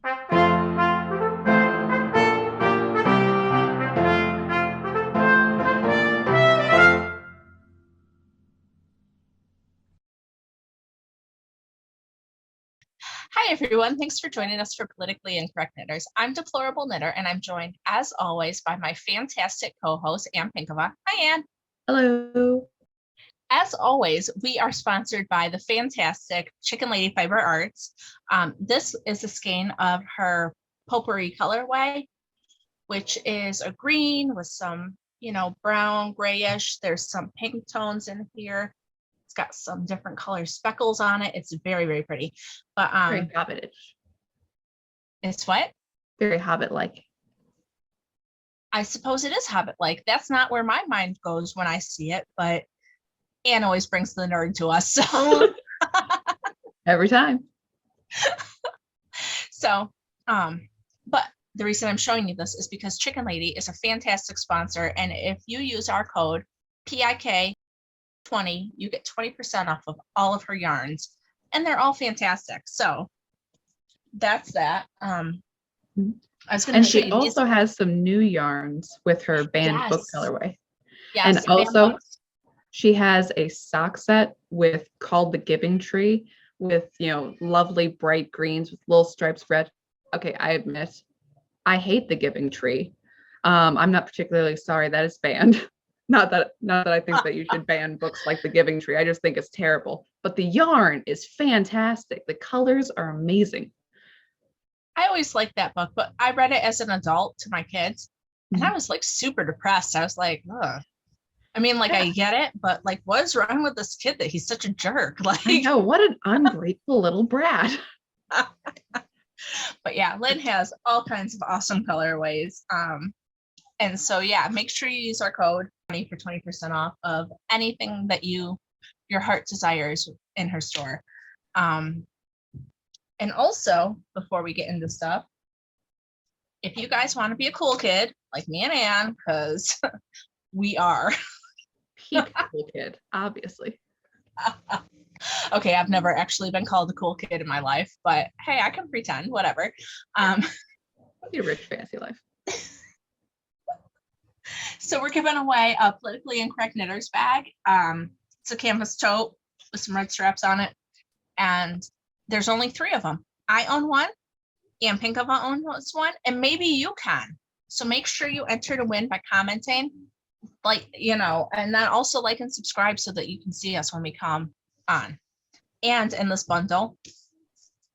Hi, everyone. Thanks for joining us for Politically Incorrect Knitters. I'm Deplorable Knitter, and I'm joined, as always, by my fantastic co-host, Ann Pinkava. Hi, Ann. Hello. As always, we are sponsored by the fantastic Chicken Lady Fiber Arts. This is a skein of her potpourri colorway, which is a green with some, brown, grayish. There's some pink tones in here. It's got some different color speckles on it. It's very, very pretty. But Very hobbitish. It's what? Very hobbit-like. I suppose it is hobbit-like. That's not where my mind goes when I see it, but Anne always brings the nerd to us. So every time. So, but the reason I'm showing you this is because Chicken Lady is a fantastic sponsor, and if you use our code PIK20, you get 20% off of all of her yarns, and they're all fantastic. So that's that. I was going to show you. And she also has some new yarns with her banned book colorway. Yes, and also she has a sock set with called the Giving Tree with, lovely bright greens with little stripes red. Okay, I admit, I hate the Giving Tree. I'm not particularly sorry that it's banned. Not that I think that you should ban books like the Giving Tree. I just think it's terrible. But the yarn is fantastic. The colors are amazing. I always liked that book, but I read it as an adult to my kids, and I was like super depressed. I was like, ugh. I mean, like, I get it, but like, what is wrong with this kid that he's such a jerk? Like, I know, what an ungrateful little brat. But yeah, Lynn has all kinds of awesome colorways. And so yeah, make sure you use our code for 20% off of anything that your heart desires in her store. And also, before we get into stuff, if you guys want to be a cool kid like me and Anne, because we are. Peak cool kid, obviously. Okay, I've never actually been called a cool kid in my life, but hey, I can pretend, whatever. Your rich, fancy life. So we're giving away a Politically Incorrect Knitters bag. It's a canvas tote with some red straps on it, and there's only 3 of them. I own one, and Pinkava owns one, and maybe you can. So make sure you enter to win by commenting, and then also like and subscribe so that you can see us when we come on. And in this bundle,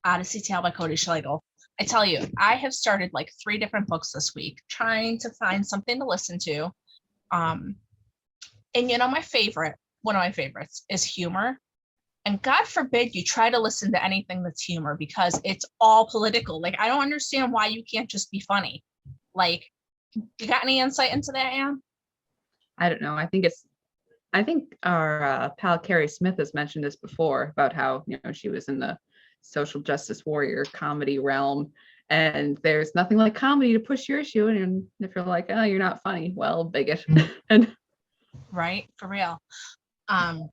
Odyssey Tale by Cody Schlegel. I tell you, I have started like 3 different books this week, trying to find something to listen to. And one of my favorites is humor. And God forbid you try to listen to anything that's humor, because it's all political. Like, I don't understand why you can't just be funny. Like, you got any insight into that, Anne? I don't know. I think our pal Carrie Smith has mentioned this before about how, she was in the social justice warrior comedy realm, and there's nothing like comedy to push your issue. And if you're like, oh, you're not funny, well, bigot. And right, for real. And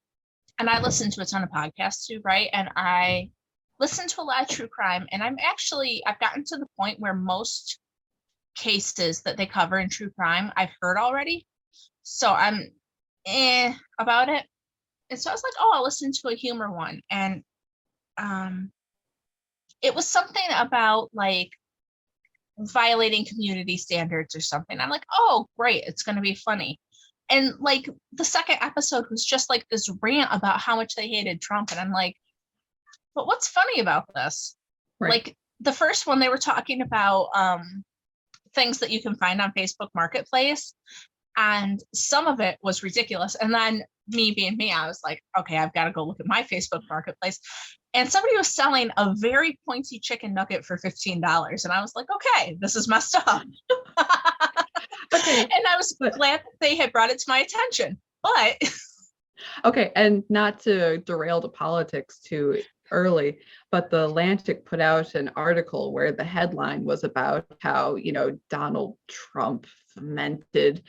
I listen to a ton of podcasts too, right? And I listen to a lot of true crime, and I've gotten to the point where most cases that they cover in true crime I've heard already, so I'm about it. And so I was like, oh, I'll listen to a humor one, and it was something about like violating community standards or something. I'm like, oh, great, it's going to be funny. And like the second episode was just like this rant about how much they hated Trump, and I'm like, but what's funny about this? Right. Like the first one, they were talking about things that you can find on Facebook Marketplace, and some of it was ridiculous. And then me being me, I was like, okay, I've got to go look at my Facebook Marketplace. And somebody was selling a very pointy chicken nugget for $15. And I was like, okay, this is messed up. Okay. And I was glad that they had brought it to my attention. But okay, and not to derail the politics too early, but the Atlantic put out an article where the headline was about how, Donald Trump fomented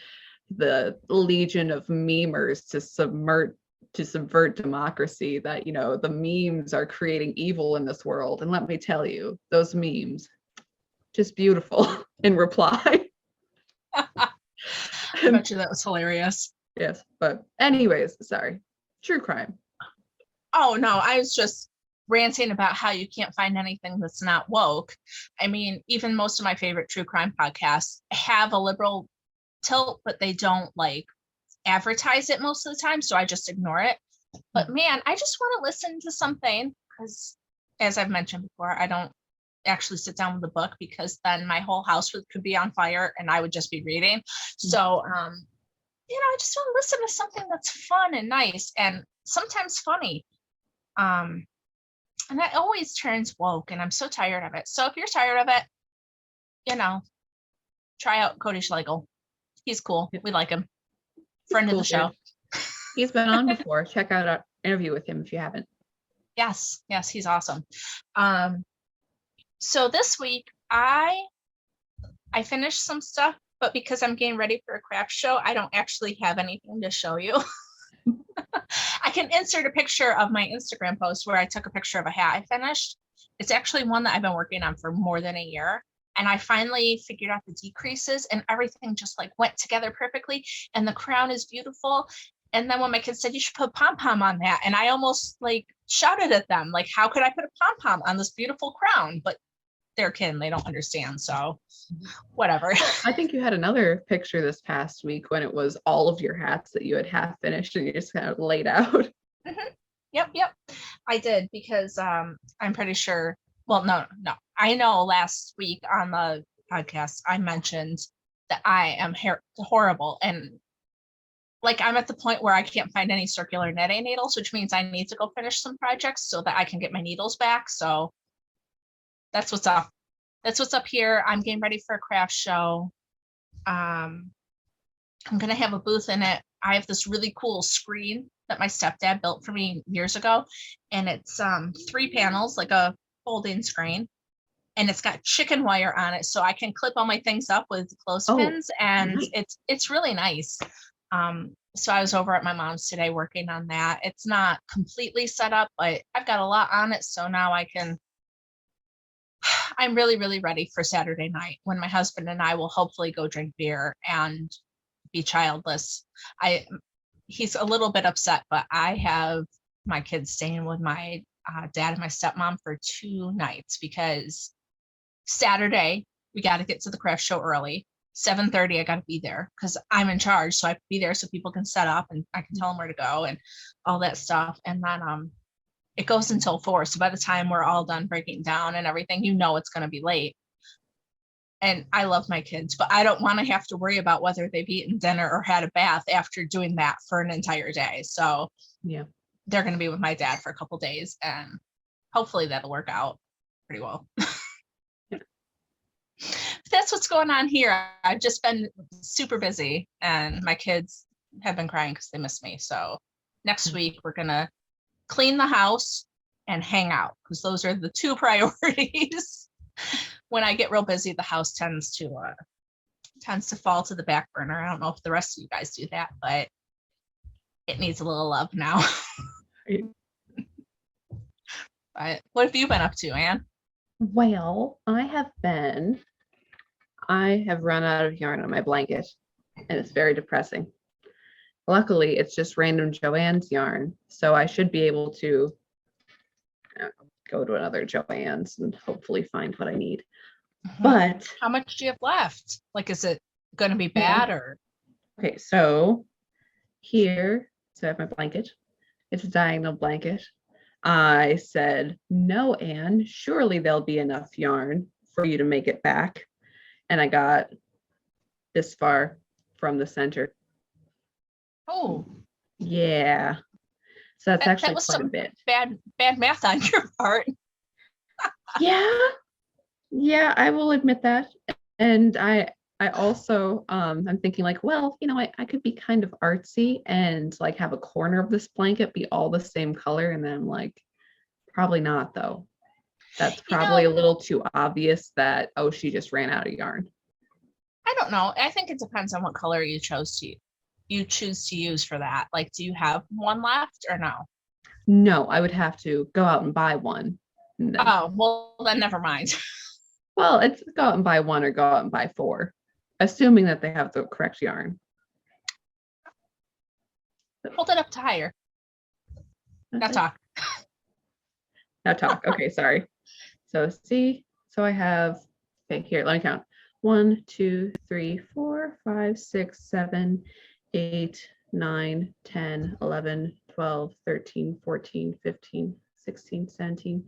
the legion of memers to subvert democracy, that, the memes are creating evil in this world. And let me tell you, those memes, just beautiful in reply. I bet you that was hilarious. Yes, but anyways, sorry. True crime. Oh no, I was just ranting about how you can't find anything that's not woke. I mean, even most of my favorite true crime podcasts have a liberal tilt, but they don't like advertise it most of the time, so I just ignore it. But man, I just want to listen to something because, as I've mentioned before, I don't actually sit down with a book because then my whole house could be on fire and I would just be reading. So, I just want to listen to something that's fun and nice and sometimes funny. And that always turns woke, and I'm so tired of it. So if you're tired of it, try out Cody Schlegel. He's cool. We like him. Friend of the show. He's been on before. Check out our interview with him if you haven't. Yes, he's awesome. So this week I finished some stuff, but because I'm getting ready for a craft show, I don't actually have anything to show you. I can insert a picture of my Instagram post where I took a picture of a hat I finished. It's actually one that I've been working on for more than a year. And I finally figured out the decreases and everything just like went together perfectly. And the crown is beautiful. And then when my kids said, you should put pom-pom on that. And I almost like shouted at them, like, how could I put a pom-pom on this beautiful crown? But they're kin, they don't understand. So whatever. I think you had another picture this past week when it was all of your hats that you had half finished and you just kind of laid out. Mm-hmm. Yep. I did because I'm pretty sure. Well, no. I know last week on the podcast, I mentioned that I am horrible. And like, I'm at the point where I can't find any circular knitting needles, which means I need to go finish some projects so that I can get my needles back. So that's what's up. That's what's up here. I'm getting ready for a craft show. I'm going to have a booth in it. I have this really cool screen that my stepdad built for me years ago. And it's 3 panels, like a folding screen. And it's got chicken wire on it. So I can clip all my things up with clothespins. And it's really nice. So I was over at my mom's today working on that. It's not completely set up, but I've got a lot on it. So now I'm really, really ready for Saturday night when my husband and I will hopefully go drink beer and be childless. He's a little bit upset, but I have my kids staying with my dad and my stepmom for 2 nights because Saturday we got to get to the craft show early. 7:30 I got to be there because I'm in charge, so I have to be there so people can set up and I can tell them where to go and all that stuff. And then it goes until 4. So by the time we're all done breaking down and everything, it's going to be late. And I love my kids, but I don't want to have to worry about whether they've eaten dinner or had a bath after doing that for an entire day. So yeah, they're going to be with my dad for a couple days and hopefully that'll work out pretty well. That's what's going on here. I've just been super busy and my kids have been crying because they miss me. So next week we're going to clean the house and hang out because those are the 2 priorities. When I get real busy, the house tends to fall to the back burner. I don't know if the rest of you guys do that, but it needs a little love now. But what have you been up to, Anne? Well, I have run out of yarn on my blanket and it's very depressing. Luckily, it's just random Joann's yarn, so I should be able to go to another Joann's and hopefully find what I need. Mm-hmm. But how much do you have left? Like, is it going to be bad or? Okay, so here, so I have my blanket. It's a diagonal blanket. I said, no, Anne, surely there'll be enough yarn for you to make it back. And I got this far from the center. Oh. Yeah. So that's actually quite a bit. Bad math on your part. Yeah, I will admit that. And I also I'm thinking like, well, I could be kind of artsy and like have a corner of this blanket be all the same color. And then I'm like, probably not though. That's probably a little too obvious that, oh, she just ran out of yarn. I don't know. I think it depends on what color you choose to use for that. Like, do you have one left or no? No, I would have to go out and buy one. Oh, well, then never mind. Well, it's go out and buy one or go out and buy four, assuming that they have the correct yarn. Hold it up to higher. Now talk. Now talk. Okay, sorry. So see, so I have, okay, here, let me count. 1, 2, 3, 4, 5, 6, 7, 8, 9, 10, 11, 12, 13, 14, 15, 16, 17,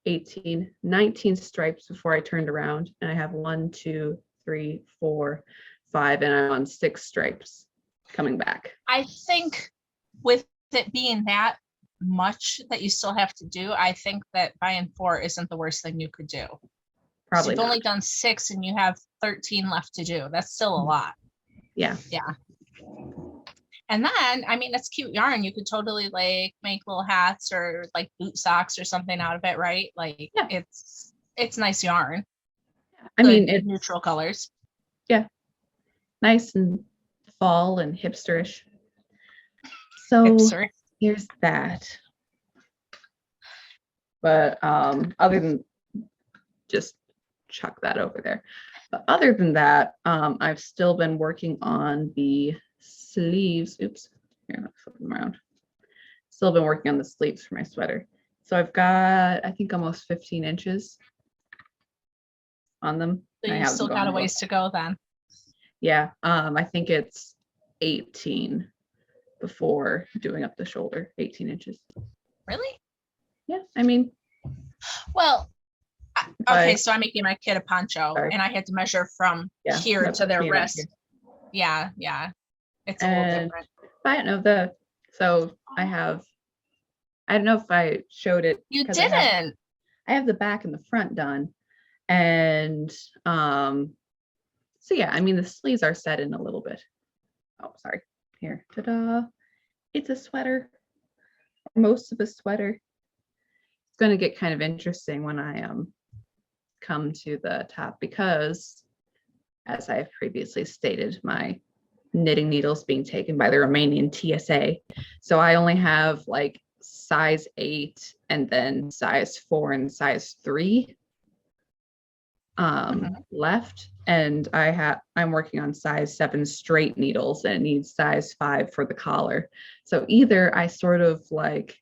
18, 19 stripes before I turned around. And I have 1, 2, 3, 4, 5, and I'm on 6 stripes coming back. I think with it being that much that you still have to do, I think that buying 4 isn't the worst thing you could do. Probably You've not. only done 6 and you have 13 left to do. That's still a lot. Yeah. Yeah. And then, I mean, it's cute yarn. You could totally like make little hats or like boot socks or something out of it, right? Like Yeah. it's nice yarn. I mean, it's neutral colors. Yeah. Nice and fall and hipsterish. So Hipster. here's that. But other than just chuck that over there. But other than that, I've still been working on the sleeves. Oops, here, I'm flipping them around. Still been working on the sleeves for my sweater. So I've got, I think, almost 15 inches on them. So you still got a ways to go then. Yeah, I think it's 18 before doing up the shoulder, 18 inches. Really? Yeah, I mean. Well, okay, so I'm making my kid a poncho, and I had to measure from here to their wrist. Yeah, it's a little different. I don't know so I don't know if I showed it. You didn't. I have the back and the front done, and so yeah, I mean the sleeves are set in a little bit. Oh, sorry. Here, ta-da! It's a sweater, most of a sweater. It's going to get kind of interesting when I come to the top because, as I've previously stated, my knitting needles being taken by the Romanian TSA. So I only have like size 8 and then size 4 and size 3 left. And I'm working on size 7 straight needles and it needs size 5 for the collar. So either I sort of like,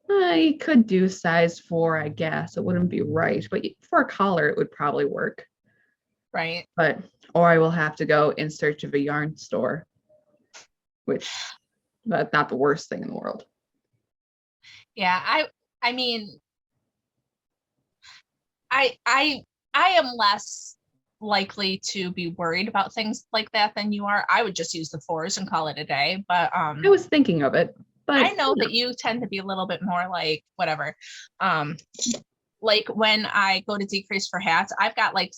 I could do size 4, I guess. It wouldn't be right, but for a collar, it would probably work. Right. Or I will have to go in search of a yarn store, which that's not the worst thing in the world. Yeah, I mean, I am less likely to be worried about things like that than you are. I would just use the 4s and call it a day. But I was thinking of it, but I know that you tend to be a little bit more like whatever. Like when I go to decrease for hats, I've got like,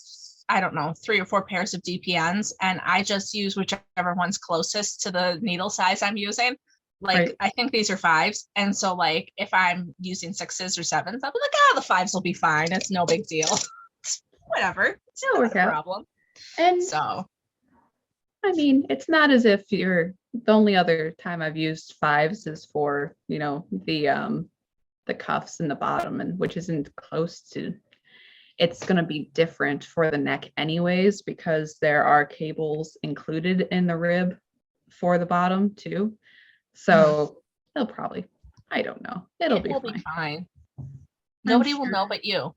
I don't know, 3 or 4 pairs of DPNs, and I just use whichever one's closest to the needle size I'm using. Like, right. I think these are 5s. And so like, if I'm using 6s or 7s, I'll be like, the 5s will be fine. It's no big deal. Whatever. It's not a problem. And so, I mean, it's not as if the only other time I've used 5s is for, the cuffs in the bottom, and which isn't close to, it's going to be different for the neck anyways, because there are cables included in the rib for the bottom too. So it'll probably, I don't know. It'll be fine. Nobody will know but you.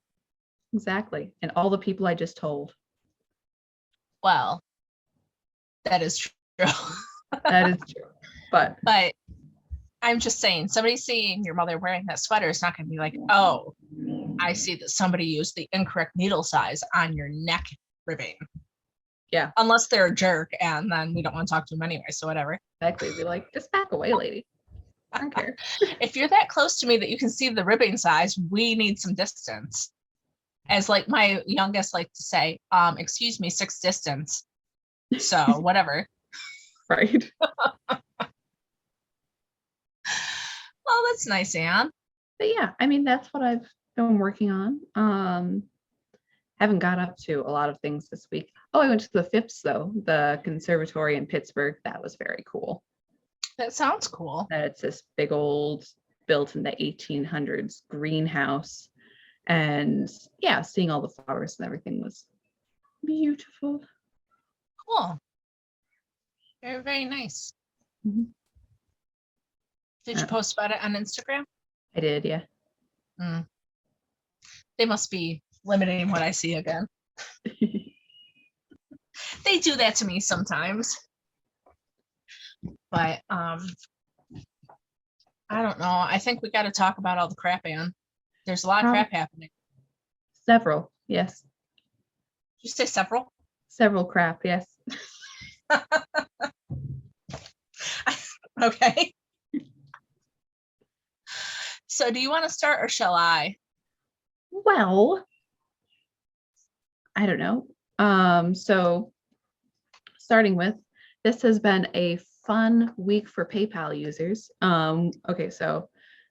Exactly. And all the people I just told. Well, that is true. That is true. But I'm just saying, somebody seeing your mother wearing that sweater is not going to be like, oh, I see that somebody used the incorrect needle size on your neck ribbing. Yeah. Unless they're a jerk, and then we don't want to talk to them anyway, so whatever. Exactly. Be like, just back away, lady. I don't care. If you're that close to me that you can see the ribbing size, we need some distance. As like my youngest like to say, excuse me, 6 distance. So whatever. Right. Well, that's nice, Anne. But yeah, I mean, that's what I've been working on. Haven't got up to a lot of things this week. Oh, I went to the FIPS though, the conservatory in Pittsburgh. That was very cool. That sounds cool. It's this big old, built in the 1800s greenhouse. And yeah, seeing all the flowers and everything was Beautiful. Cool. Very, very nice. Mhm. Did you post about it on Instagram? I did, yeah. They must be limiting what I see again. They do that to me sometimes. But I don't know. I think we got to talk about all the crap, Ann. There's a lot of crap happening. Several, yes. Did you say several? Several crap, yes. Okay. So do you want to start or shall I? Well, I don't know. So starting with, this has been a fun week for PayPal users. Okay, so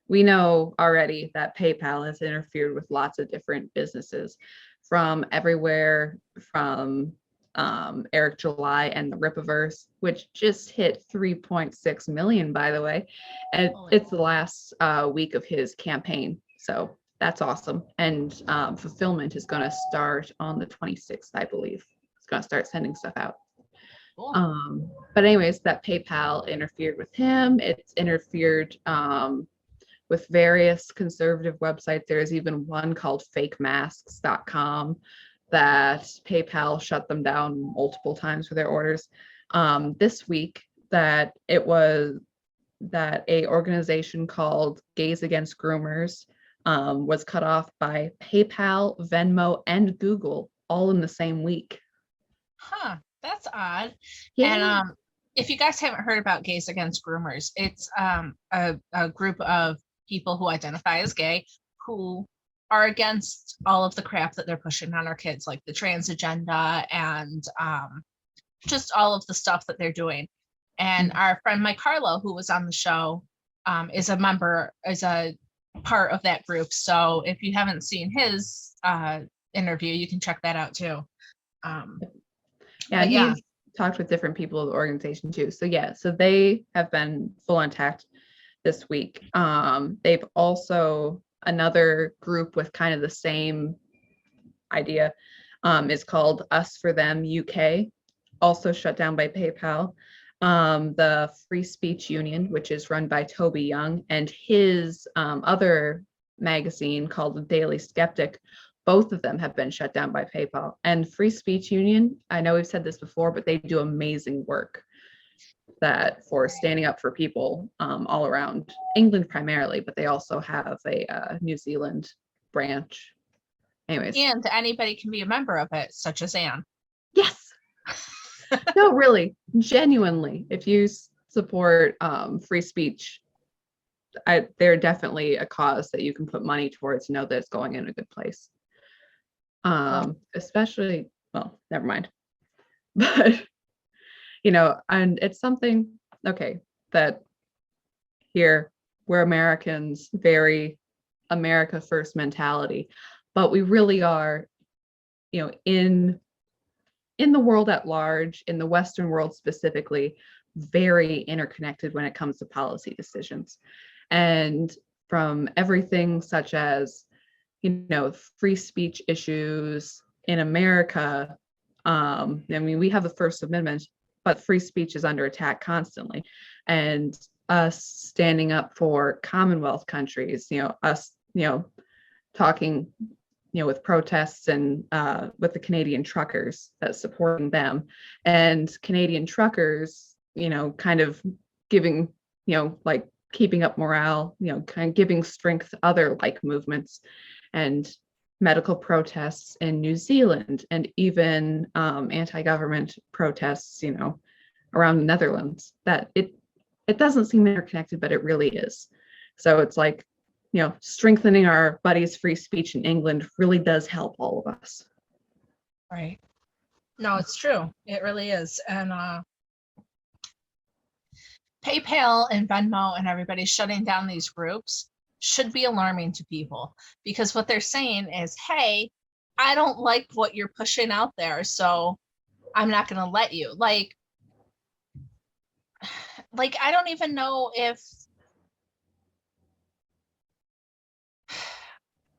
we know already that PayPal has interfered with lots of different businesses from everywhere, from Eric July and the Ripaverse, which just hit 3.6 million, by the way. And it's the last week of his campaign. So that's awesome. And fulfillment is going to start on the 26th, I believe. It's going to start sending stuff out. Cool. But anyways, that PayPal interfered with him. It's interfered with various conservative websites. There's even one called fakemasks.com that PayPal shut them down multiple times for their orders. This week that it was that a organization called Gays Against Groomers was cut off by PayPal, Venmo, and Google all in the same week. Huh. That's odd. Yeah. And if you guys haven't heard about Gays Against Groomers, it's a group of people who identify as gay who are against all of the crap that they're pushing on our kids, like the trans agenda and just all of the stuff that they're doing. And our friend Mike Harlow, who was on the show, is a part of that group. So if you haven't seen his interview, you can check that out too. He's talked with different people of the organization too. So so they have been full intact this week. They've also, another group with kind of the same idea is called Us for Them UK, also shut down by PayPal. The Free Speech Union, which is run by Toby Young, and his other magazine called The Daily Skeptic, both of them have been shut down by PayPal. And Free Speech Union, I know we've said this before, but they do amazing work for standing up for people all around England primarily, but they also have a New Zealand branch. Anyways. And anybody can be a member of it, such as Anne. Yes. No, really, genuinely, if you support free speech, they're definitely a cause that you can put money towards, know that it's going in a good place. Especially, well, never mind. But, and it's something, okay, that here we're Americans, very America first mentality, but we really are, in the world at large, in the Western world specifically, very interconnected when it comes to policy decisions. And from everything such as, free speech issues in America, we have the First Amendment, but free speech is under attack constantly. And us standing up for Commonwealth countries, us, talking with protests and with the Canadian truckers, that's supporting them, and Canadian truckers, kind of giving, like keeping up morale, kind of giving strength to other like movements, and medical protests in New Zealand, and even anti-government protests, around the Netherlands. That it doesn't seem interconnected, but it really is. So it's like, strengthening our buddies' free speech in England really does help all of us. Right. No, it's true. It really is. And PayPal and Venmo and everybody shutting down these groups should be alarming to people, because what they're saying is, hey, I don't like what you're pushing out there, so I'm not going to let you. Like, I don't even know if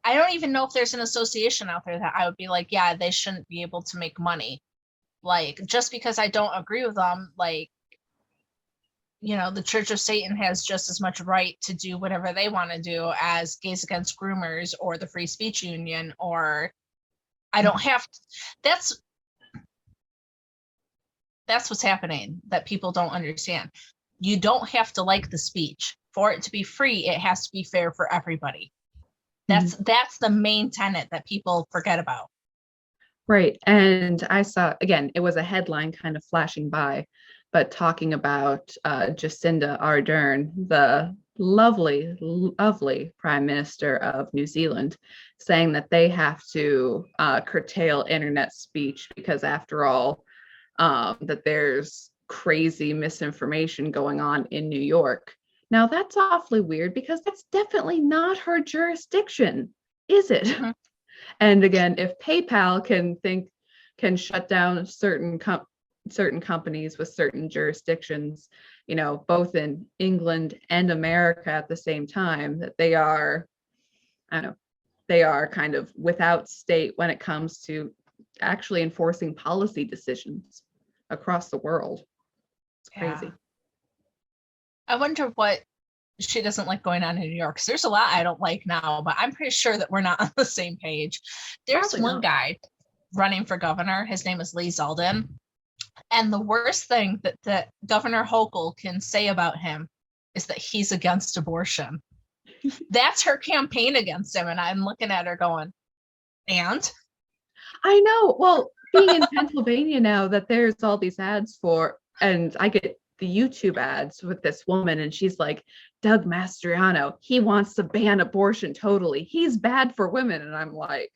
I don't even know if there's an association out there that I would be like, yeah, they shouldn't be able to make money. Like, just because I don't agree with them, like, the Church of Satan has just as much right to do whatever they want to do as Gays Against Groomers or the Free Speech Union, or I don't have to. That's what's happening that people don't understand. You don't have to like the speech. For it to be free, it has to be fair for everybody. That's the main tenet that people forget about. Right. And I saw, again, it was a headline kind of flashing by, but talking about Jacinda Ardern, the lovely, lovely Prime Minister of New Zealand, saying that they have to curtail internet speech because, after all, that there's crazy misinformation going on in New York. Now, that's awfully weird because that's definitely not her jurisdiction, is it? Mm-hmm. And again, if PayPal can shut down certain companies with certain jurisdictions, both in England and America at the same time, that they are kind of without state when it comes to actually enforcing policy decisions across the world. It's crazy. Yeah. I wonder what she doesn't like going on in New York. 'Cause there's a lot I don't like now, but I'm pretty sure that we're not on the same page. There's Probably one not. guy running for governor. His name is Lee Zeldin. And the worst thing that Governor Hochul can say about him is that he's against abortion. That's her campaign against him. And I'm looking at her going, and? I know. Well, being in Pennsylvania now, that there's all these ads for, and I get the YouTube ads with this woman, and she's like, Doug Mastriano, he wants to ban abortion totally. He's bad for women. And I'm like,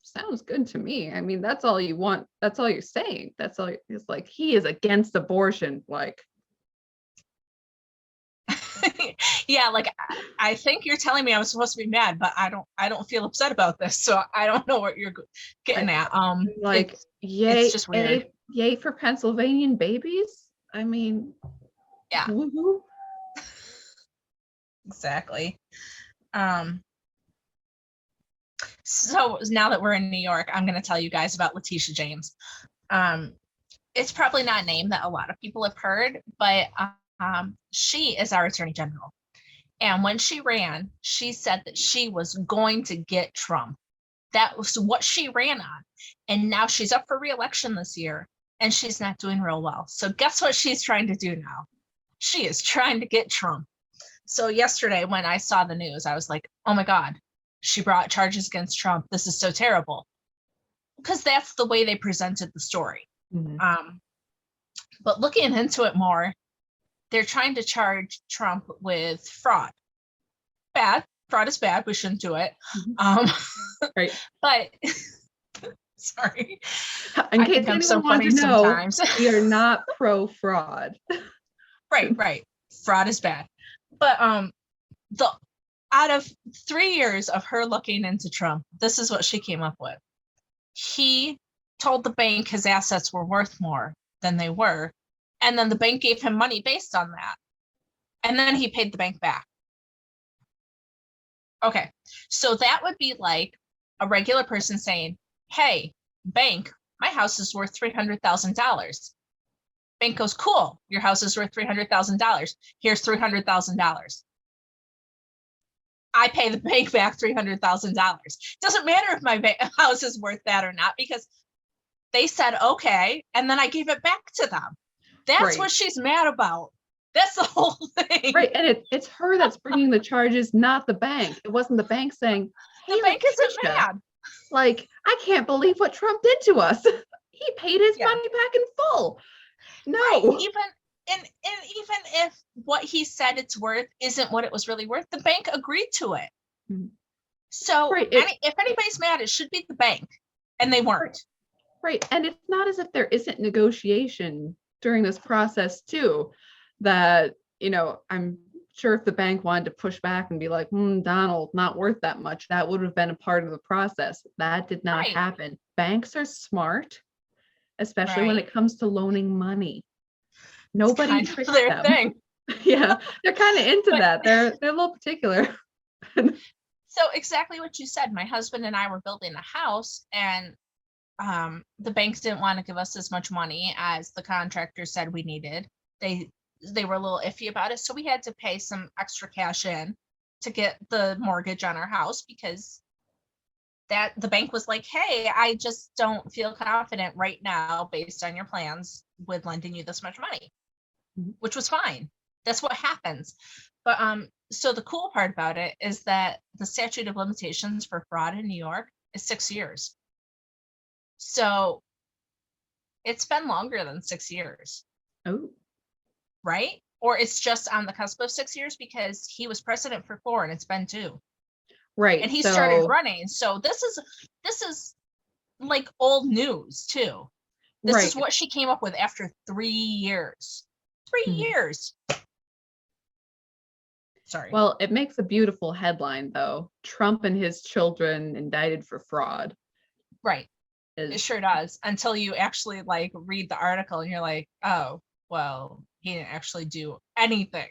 sounds good to me. I mean, that's all you want. That's all you're saying. That's all. It's like, he is against abortion. Like, yeah, like I think you're telling me I'm supposed to be mad, but I don't feel upset about this, so I don't know what you're getting at. Like, it's just weird. Yay for Pennsylvanian babies. I mean, yeah, woohoo. Exactly. So now that we're in New York, I'm going to tell you guys about Letitia James. It's probably not a name that a lot of people have heard, but she is our Attorney General. And when she ran, she said that she was going to get Trump. That was what she ran on. And now she's up for re-election this year, and she's not doing real well. So guess what she's trying to do now? She is trying to get Trump. So yesterday when I saw the news, I was like, oh my God, she brought charges against Trump. This is so terrible. Because that's the way they presented the story. Mm-hmm. But looking into it more, they're trying to charge Trump with fraud. Bad. Fraud is bad. We shouldn't do it. Right. But sorry. In case anyone so wanted to know, sometimes. We are not pro-fraud. Right. Fraud is bad. But out of 3 years of her looking into Trump, this is what she came up with. He told the bank his assets were worth more than they were. And then the bank gave him money based on that. And then he paid the bank back. Okay, so that would be like a regular person saying, hey, bank, my house is worth $300,000. Bank goes, cool, your house is worth $300,000. Here's $300,000. I pay the bank back $300,000. Doesn't matter if my house is worth that or not, because they said, okay, and then I gave it back to them. That's right. What she's mad about. That's the whole thing. Right, and it's her that's bringing the charges, not the bank. It wasn't the bank saying, hey, the bank isn't mad. Like, I can't believe what Trump did to us. He paid his money back in full. No. Right. Even if what he said it's worth isn't what it was really worth, the bank agreed to it. Mm-hmm. So right. If anybody's mad, it should be the bank, and they weren't. Right, and it's not as if there isn't negotiation during this process too. That, I'm sure if the bank wanted to push back and be like, Donald, not worth that much, that would have been a part of the process. That did not happen. Banks are smart, especially when it comes to loaning money. Nobody tricks them. Thing. Yeah, they're kind of into that. They're a little particular. So exactly what you said. My husband and I were building a house, and the banks didn't want to give us as much money as the contractor said we needed. They were a little iffy about it, so we had to pay some extra cash in to get the mortgage on our house, because that the bank was like, hey, I just don't feel confident right now based on your plans with lending you this much money, which was fine. That's what happens. But so the cool part about it is that the statute of limitations for fraud in New York is 6 years. So it's been longer than 6 years. Oh, Right? Or it's just on the cusp of 6 years, because he was president for 4 and it's been 2. right. And he so, started running. So this is like old news too. This right. is what she came up with after 3 years. 3 Mhm. years. Sorry. Well, it makes a beautiful headline, though. Trump and his children indicted for fraud. Right. Is It sure does. Until you actually like read the article and you're like, oh, well, he didn't actually do anything.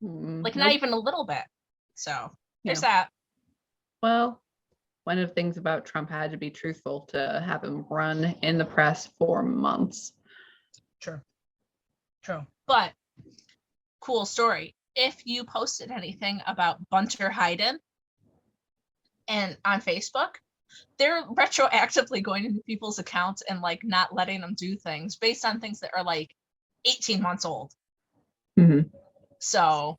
Like not nope. even a little bit. So there's Yeah. that. Well, one of the things about Trump had to be truthful to have him run in the press for months. True. But cool story. If you posted anything about Bunter Hyden and on Facebook, they're retroactively going into people's accounts and like not letting them do things based on things that are like 18 months old. Mhm. So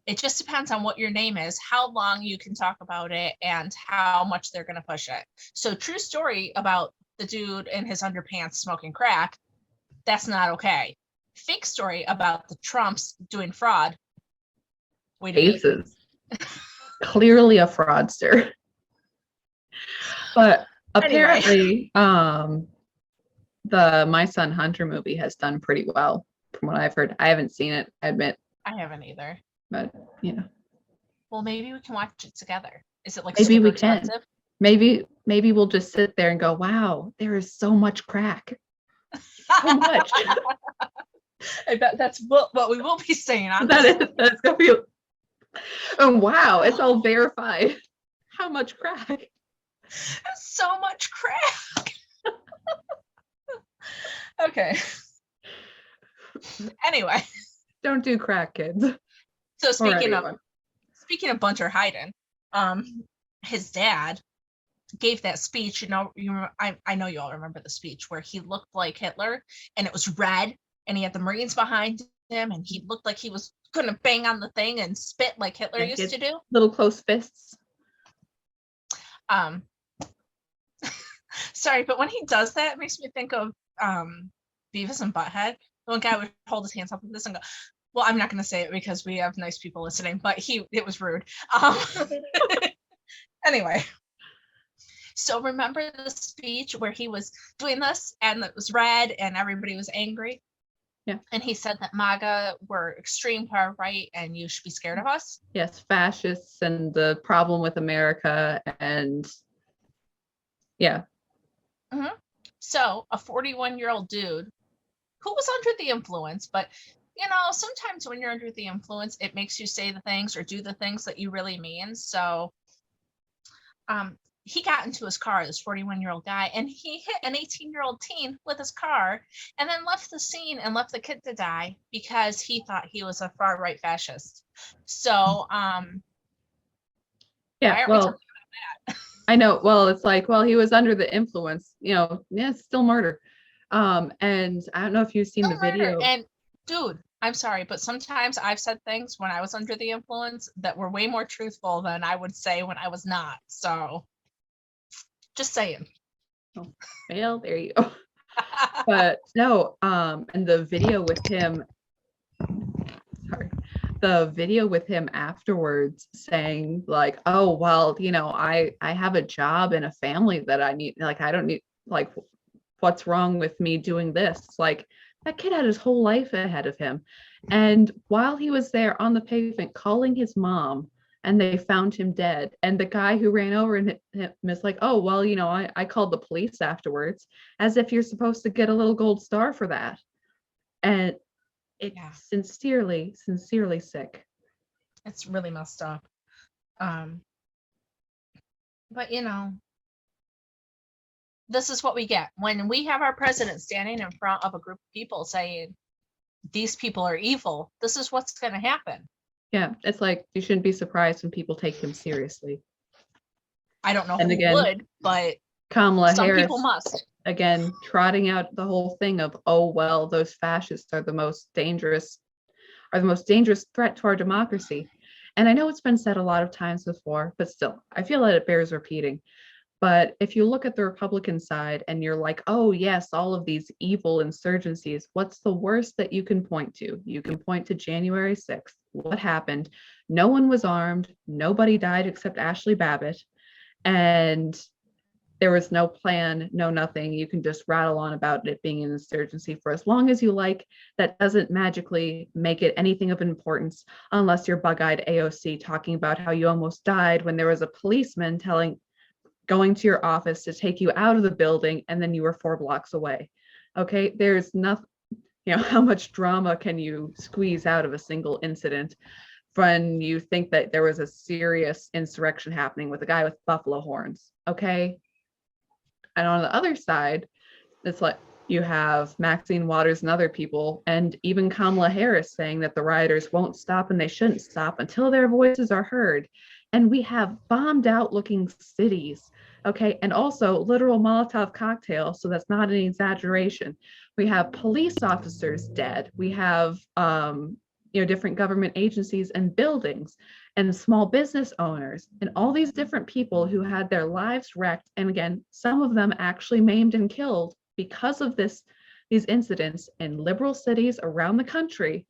it just depends on what your name is, how long you can talk about it, and how much they're going to push it. So true story about the dude in his underpants smoking crack, that's not okay. Fake story about the Trumps doing fraud. Way to be. Aces. Clearly a fraudster. But apparently, the My Son Hunter movie has done pretty well from what I've heard. I haven't seen it, I admit. I haven't either. But Well, maybe we can watch it together. Is it like maybe super we can. expensive? Maybe we'll just sit there and go, wow, there is so much crack. So much. I bet that's what we will be saying on That's gonna be. Oh wow, it's all verified. How much crack? So much crack. Okay. Anyway. Don't do crack, kids. So speaking of Bunter Hyden, his dad gave that speech. I know you all remember the speech where he looked like Hitler and it was red and he had the Marines behind him and he looked like he was gonna bang on the thing and spit like Hitler used to do. Little close fists. Sorry, but when he does that, it makes me think of Beavis and Butthead. The one guy would hold his hands up like this and go, well, I'm not going to say it because we have nice people listening, but it was rude. Anyway, so remember the speech where he was doing this and it was red and everybody was angry? Yeah. And he said that MAGA were extreme far right and you should be scared of us? Yes, fascists and the problem with America and yeah. Mm-hmm. So a 41-year-old dude who was under the influence, but sometimes when you're under the influence, it makes you say the things or do the things that you really mean. So he got into his car, this 41-year-old guy, and he hit an 18-year-old teen with his car and then left the scene and left the kid to die because he thought he was a far right fascist. So yeah, well, I know. Well, it's like, well, he was under the influence, it's still murder. And I don't know if you've seen the video. And dude, I'm sorry, but sometimes I've said things when I was under the influence that were way more truthful than I would say when I was not. So just saying. Oh, well, there you go. But no, and the video with him afterwards saying like, oh, well, I have a job and a family that I need, like, I don't need, like, what's wrong with me doing this? Like, that kid had his whole life ahead of him. And while he was there on the pavement calling his mom, and they found him dead, and the guy who ran over him is like, oh, well, I called the police afterwards, as if you're supposed to get a little gold star for that. And it's sincerely sick. It's really messed up. But this is what we get when we have our president standing in front of a group of people saying these people are evil. This is what's going to happen. Yeah, it's like you shouldn't be surprised when people take him seriously. I don't know And who again, would, but Kamala some Harris, people must. again, trotting out the whole thing of, oh, well, those fascists are the most dangerous threat to our democracy. And I know it's been said a lot of times before, but still, I feel that it bears repeating. But if you look at the Republican side and you're like, oh, yes, all of these evil insurgencies, what's the worst that you can point to? You can point to January 6th. What happened? No one was armed. Nobody died except Ashley Babbitt. And there was no plan, no nothing. You can just rattle on about it being an insurgency for as long as you like. That doesn't magically make it anything of importance unless you're bug-eyed AOC talking about how you almost died when there was a policeman going to your office to take you out of the building and then you were 4 blocks away. Okay, there's nothing, how much drama can you squeeze out of a single incident when you think that there was a serious insurrection happening with a guy with buffalo horns? Okay. And on the other side, it's like you have Maxine Waters and other people, and even Kamala Harris saying that the rioters won't stop and they shouldn't stop until their voices are heard. And we have bombed out looking cities, okay, and also literal Molotov cocktails, so that's not an exaggeration. We have police officers dead. We have different government agencies and buildings and small business owners and all these different people who had their lives wrecked, and again, some of them actually maimed and killed because of these incidents in liberal cities around the country.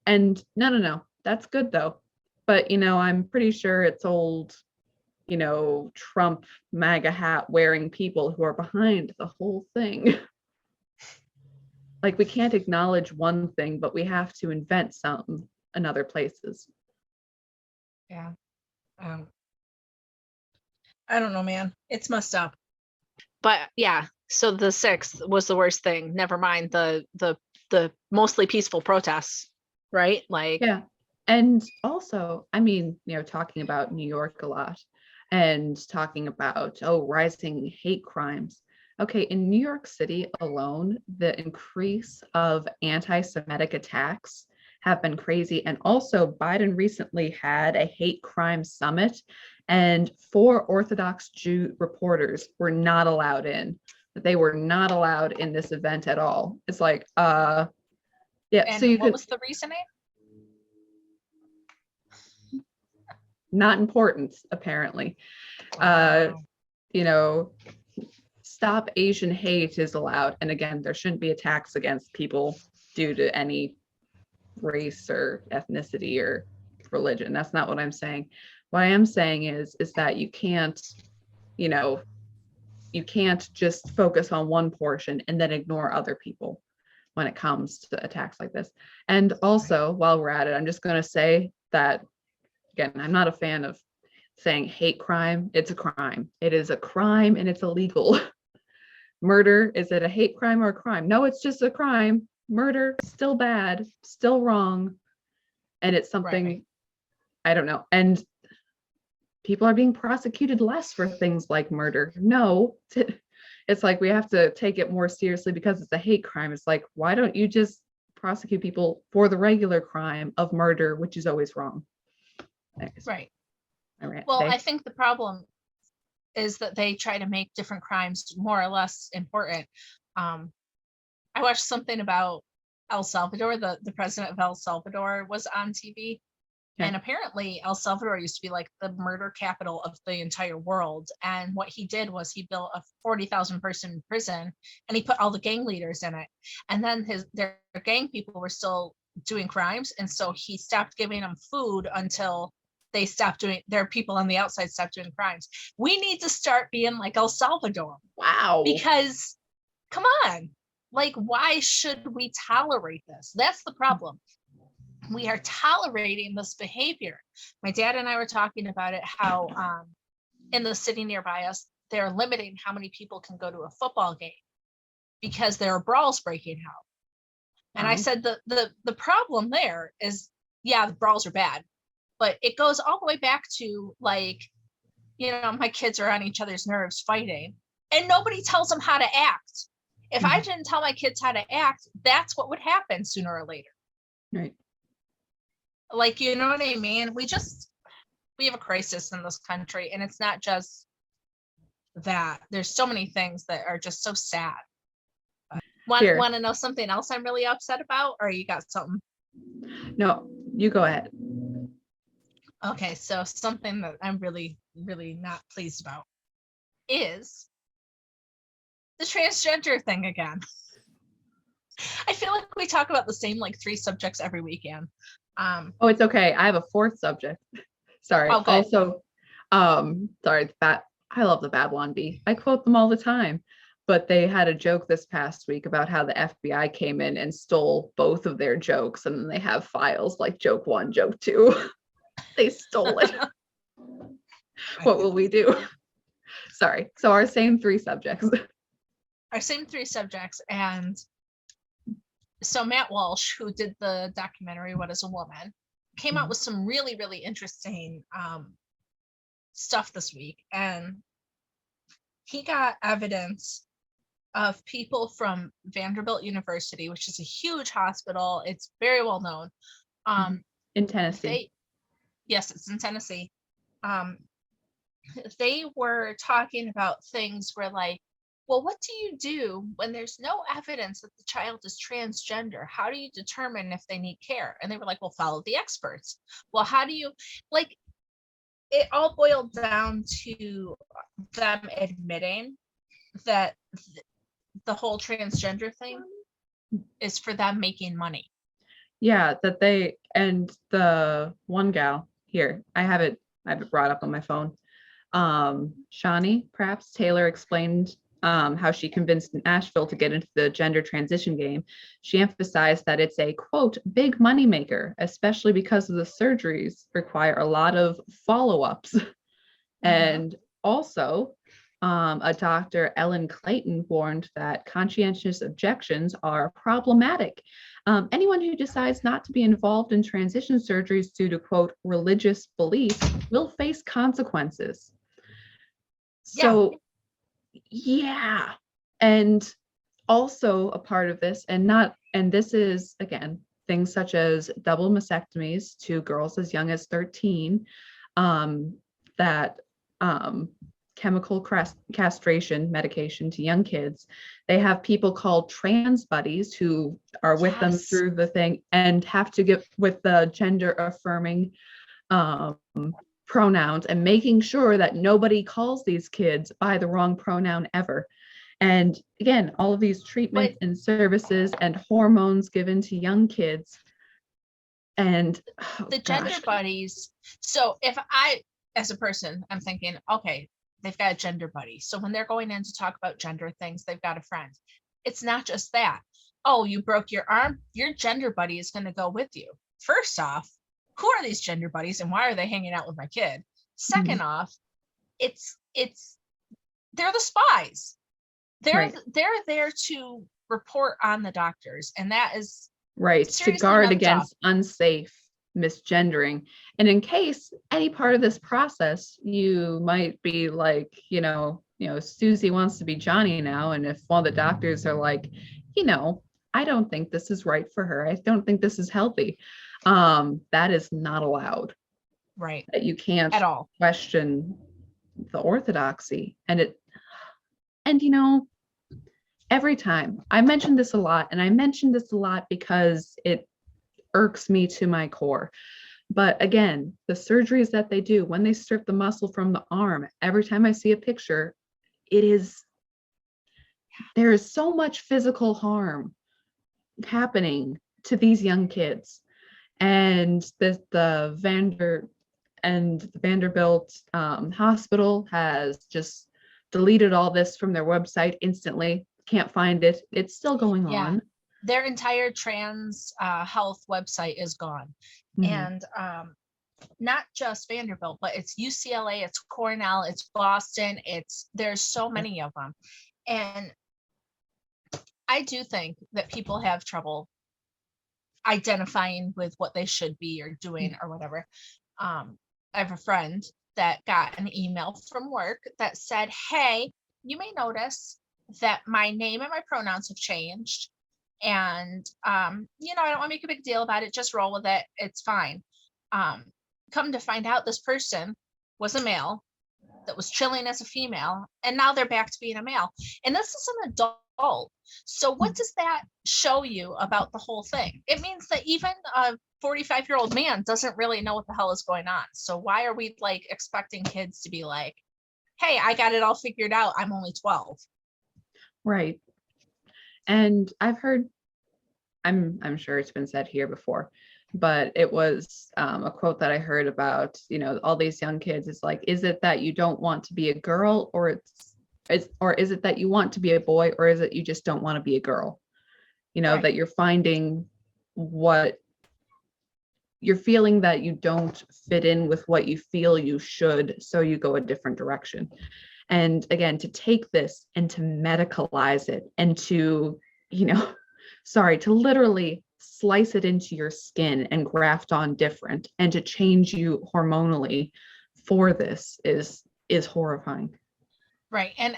And no, that's good though. But I'm pretty sure it's old, Trump MAGA hat wearing people who are behind the whole thing. Like, we can't acknowledge one thing, but we have to invent something in other places. Yeah. I don't know, man. It's messed up. But yeah, so the 6th was the worst thing. Never mind the mostly peaceful protests, right? Like, yeah. And also, talking about New York a lot and talking about, rising hate crimes. Okay, in New York City alone, the increase of anti-Semitic attacks have been crazy. And also, Biden recently had a hate crime summit, and 4 Orthodox Jew reporters were not allowed in. They were not allowed in this event at all. It's like, yeah. And so what was the reasoning? Not important, apparently. Wow. Stop Asian hate is allowed. And again, there shouldn't be attacks against people due to any race or ethnicity or religion. That's not what I'm saying. What I am saying is that you can't just focus on one portion and then ignore other people when it comes to attacks like this. And also, while we're at it, I'm just going to say that, again, I'm not a fan of saying hate crime. It's a crime. It is a crime and it's illegal. Murder, is it a hate crime or a crime? No, it's just a crime. Murder, still bad, still wrong. And it's something, right. I don't know. And people are being prosecuted less for things like murder. No, it's like we have to take it more seriously because it's a hate crime. It's like, why don't you just prosecute people for the regular crime of murder, which is always wrong? Right. All right. Well, I think the problem is that they try to make different crimes more or less important. I watched something about El Salvador. The president of El Salvador was on TV. Yeah. And apparently El Salvador used to be like the murder capital of the entire world. And what he did was he built a 40,000 person prison and he put all the gang leaders in it. And then their gang people were still doing crimes. And so he stopped giving them food until they stopped doing, their people on the outside stopped doing crimes. We need to start being like El Salvador. Wow. Because come on, like, why should we tolerate this? That's the problem. We are tolerating this behavior. My dad and I were talking about it, how in the city nearby us, they're limiting how many people can go to a football game because there are brawls breaking out. And I said the problem there is, yeah, the brawls are bad, but it goes all the way back to like my kids are on each other's nerves fighting, and nobody tells them how to act. If I didn't tell my kids how to act, that's what would happen sooner or later. Right. Like, you know what I mean? We have a crisis in this country, and it's not just that. There's so many things that are just so sad. Want to know something else I'm really upset about, or you got something? No, you go ahead. Okay, so something that I'm really, really not pleased about is the transgender thing again. I feel like we talk about the same like 3 subjects every weekend. Oh, it's okay. I have a 4th subject. Sorry. Oh, also, sorry, I love the Babylon Bee. I quote them all the time. But they had a joke this past week about how the FBI came in and stole both of their jokes, and then they have files like joke 1, joke 2. They stole it. What will we do? Sorry. So our same 3 subjects. Our same 3 subjects. And so Matt Walsh, who did the documentary What is a Woman, came out with some really, really interesting stuff this week. And he got evidence of people from Vanderbilt University, which is a huge hospital. It's very well known. In Tennessee. Yes, it's in Tennessee. They were talking about things where like, well, what do you do when there's no evidence that the child is transgender? How do you determine if they need care? And they were like, well, follow the experts. Well, how do you, like, it all boiled down to them admitting that the whole transgender thing is for them making money. Yeah, that they, and the one gal here, I have it brought up on my phone. Shawnee, perhaps, Taylor explained how she convinced Nashville to get into the gender transition game. She emphasized that it's a, quote, big money maker, especially because of the surgeries require a lot of follow-ups. And also, a Dr. Ellen Clayton warned that conscientious objections are problematic. Anyone who decides not to be involved in transition surgeries due to, quote, religious beliefs will face consequences. So, yeah. And also a part of this, and this is, again, things such as double mastectomies to girls as young as 13, that chemical castration medication to young kids. They have people called trans buddies who are with them through the thing and have to get with the gender affirming pronouns and making sure that nobody calls these kids by the wrong pronoun ever. And again, all of these treatments and services and hormones given to young kids. And the gender buddies. So if I, as a person, I'm thinking, okay, they've got a gender buddy. So when they're going in to talk about gender things, they've got a friend. It's not just that. Oh, you broke your arm, your gender buddy is going to go with you. First off, who are these gender buddies and why are they hanging out with my kid? Second off, it's they're the spies. They're there to report on the doctors, and that is right, to guard against unsafe misgendering. And in case any part of this process you might be like, Susie wants to be Johnny now, and if one of the doctors are like, I don't think this is right for her, I don't think this is healthy, that is not allowed. Right. That you can't at all question the orthodoxy. And every time I mention this a lot, and I mention this a lot because it irks me to my core. But again, the surgeries that they do when they strip the muscle from the arm, every time I see a picture, there is so much physical harm happening to these young kids. And the Vanderbilt hospital has just deleted all this from their website instantly. Can't find it. It's still going on. Their entire trans health website is gone. And not just Vanderbilt, but it's UCLA, it's Cornell, it's Boston, there's so many of them. And I do think that people have trouble identifying with what they should be or doing or whatever. I have a friend that got an email from work that said, hey, you may notice that my name and my pronouns have changed. And, I don't want to make a big deal about it. Just roll with it. It's fine. Come to find out, this person was a male that was chilling as a female, and now they're back to being a male. And this is an adult. So what does that show you about the whole thing? It means that even a 45-year-old man doesn't really know what the hell is going on. So why are we like expecting kids to be like, hey, I got it all figured out, I'm only 12? Right. And I've heard, I'm sure it's been said here before, but it was a quote that I heard about, all these young kids. It's like, is it that you don't want to be a girl, or is it that you want to be a boy, or is it you just don't want to be a girl? Right. That you're finding what you're feeling, that you don't fit in with what you feel you should, so you go a different direction. And again, to take this and to medicalize it and to, to literally slice it into your skin and graft on different and to change you hormonally for this is horrifying. Right. And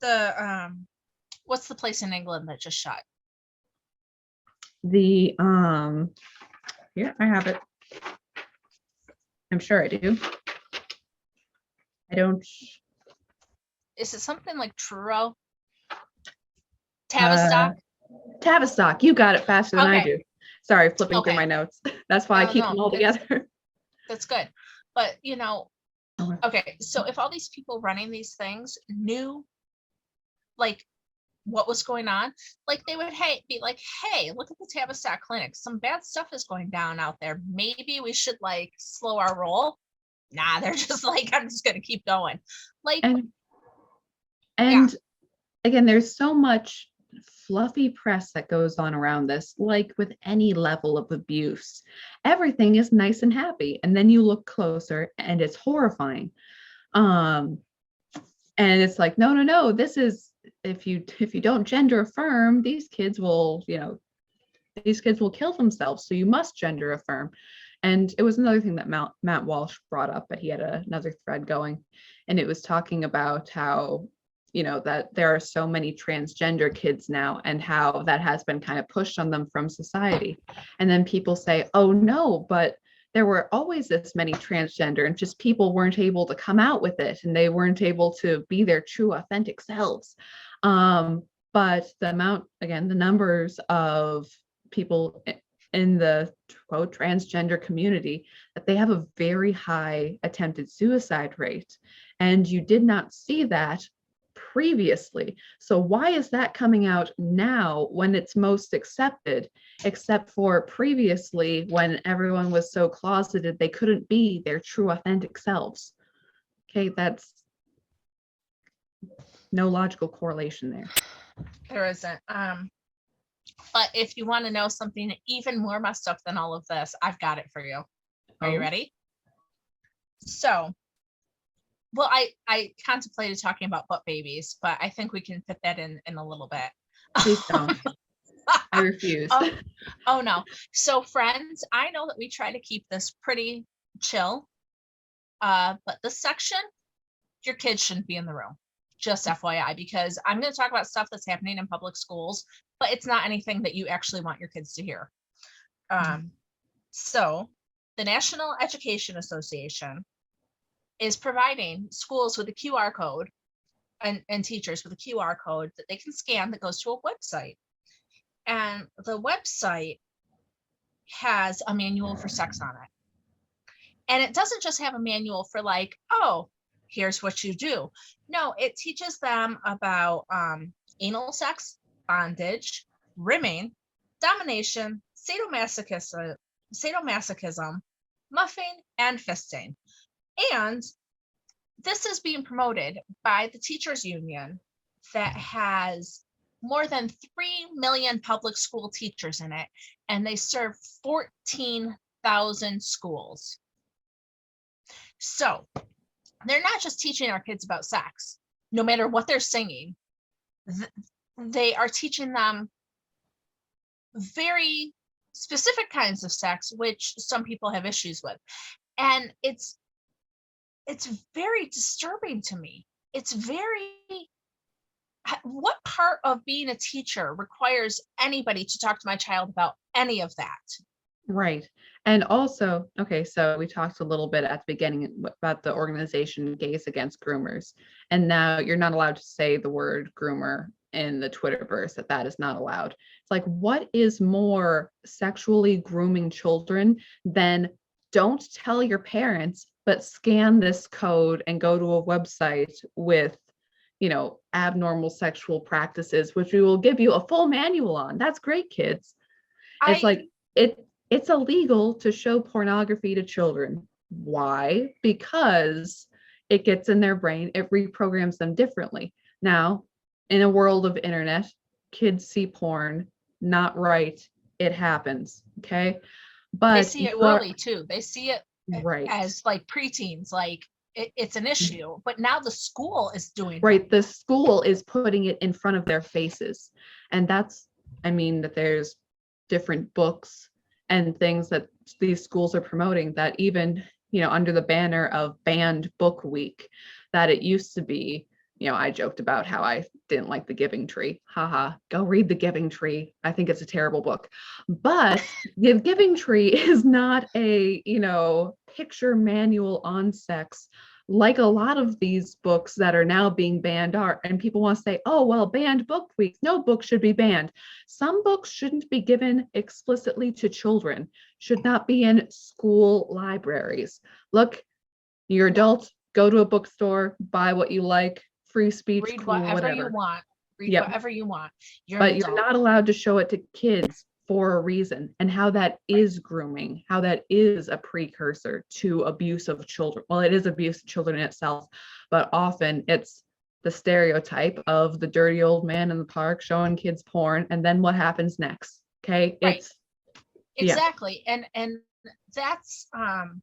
the what's the place in England that just shut? The here, I have it. I'm sure I do. I don't. Is it something like Truro? Tavistock? Tavistock, you got it faster than I do. Sorry, flipping through my notes. That's why I keep them all together. That's good. But, okay, so if all these people running these things knew like what was going on, like they would be like, hey, look at the Tavistock clinic. Some bad stuff is going down out there. Maybe we should like slow our roll. Nah, they're just like, I'm just going to keep going. Like, and again, there's so much fluffy press that goes on around this. Like with any level of abuse, everything is nice and happy, and then you look closer and it's horrifying. And it's like, no, this is, if you don't gender affirm, these kids will kill themselves, so you must gender affirm. And it was another thing that Matt Walsh brought up, but he had another thread going, and it was talking about how that there are so many transgender kids now, and how that has been kind of pushed on them from society. And then people say, oh no, but there were always this many transgender, and just people weren't able to come out with it, and they weren't able to be their true authentic selves. But the numbers of people in the quote transgender community, that they have a very high attempted suicide rate, and you did not see that previously. So why is that coming out now when it's most accepted, except for previously when everyone was so closeted they couldn't be their true authentic selves? Okay, that's no logical correlation there. There isn't. But if you want to know something even more messed up than all of this, I've got it for you. Are you ready? So, well, I contemplated talking about butt babies, but I think we can fit that in a little bit. Please don't. I refuse. Oh no. So friends, I know that we try to keep this pretty chill. But this section, your kids shouldn't be in the room. Just FYI, because I'm going to talk about stuff that's happening in public schools, but it's not anything that you actually want your kids to hear. So the National Education Association is providing schools with a QR code and teachers with a QR code that they can scan that goes to a website. And the website has a manual for sex on it. And it doesn't just have a manual for like, oh, here's what you do. No, it teaches them about anal sex, bondage, rimming, domination, sadomasochism, muffing, and fisting. And this is being promoted by the teachers union that has more than 3 million public school teachers in it, and they serve 14,000 schools. So they're not just teaching our kids about sex, no matter what they're singing. They are teaching them very specific kinds of sex, which some people have issues with. And it's very disturbing to me. It's very, what part of being a teacher requires anybody to talk to my child about any of that? Right. And also, okay, so we talked a little bit at the beginning about the organization Gays Against Groomers. And now you're not allowed to say the word groomer in the Twitterverse, that is not allowed. It's like, what is more sexually grooming children than don't tell your parents, but scan this code and go to a website with, abnormal sexual practices, which we will give you a full manual on. That's great, kids. It's like, it's illegal to show pornography to children. Why? Because it gets in their brain, it reprograms them differently. Now, in a world of internet, kids see porn, not right. It happens. Okay. But they see it early too. They see it right as like preteens, like it's an issue. But now the school is doing right. The school is putting it in front of their faces. And that there's different books and things that these schools are promoting that even, under the banner of Banned Book Week, that it used to be, I joked about how I didn't like The Giving Tree. Haha, go read The Giving Tree. I think it's a terrible book. But The Giving Tree is not a, picture manual on sex like a lot of these books that are now being banned are. And people want to say, oh, well, banned book weeks. No book should be banned. Some books shouldn't be given explicitly to children, should not be in school libraries. Look, you're adult, go to a bookstore, buy what you like, free speech, read cool, whatever you want. Read whatever you want. But you're not allowed to show it to kids for a reason, and how that is grooming, how that is a precursor to abuse of children. Well, it is abuse of children in itself, but often it's the stereotype of the dirty old man in the park showing kids porn, and then what happens next? Okay, it's exactly. And that's I'm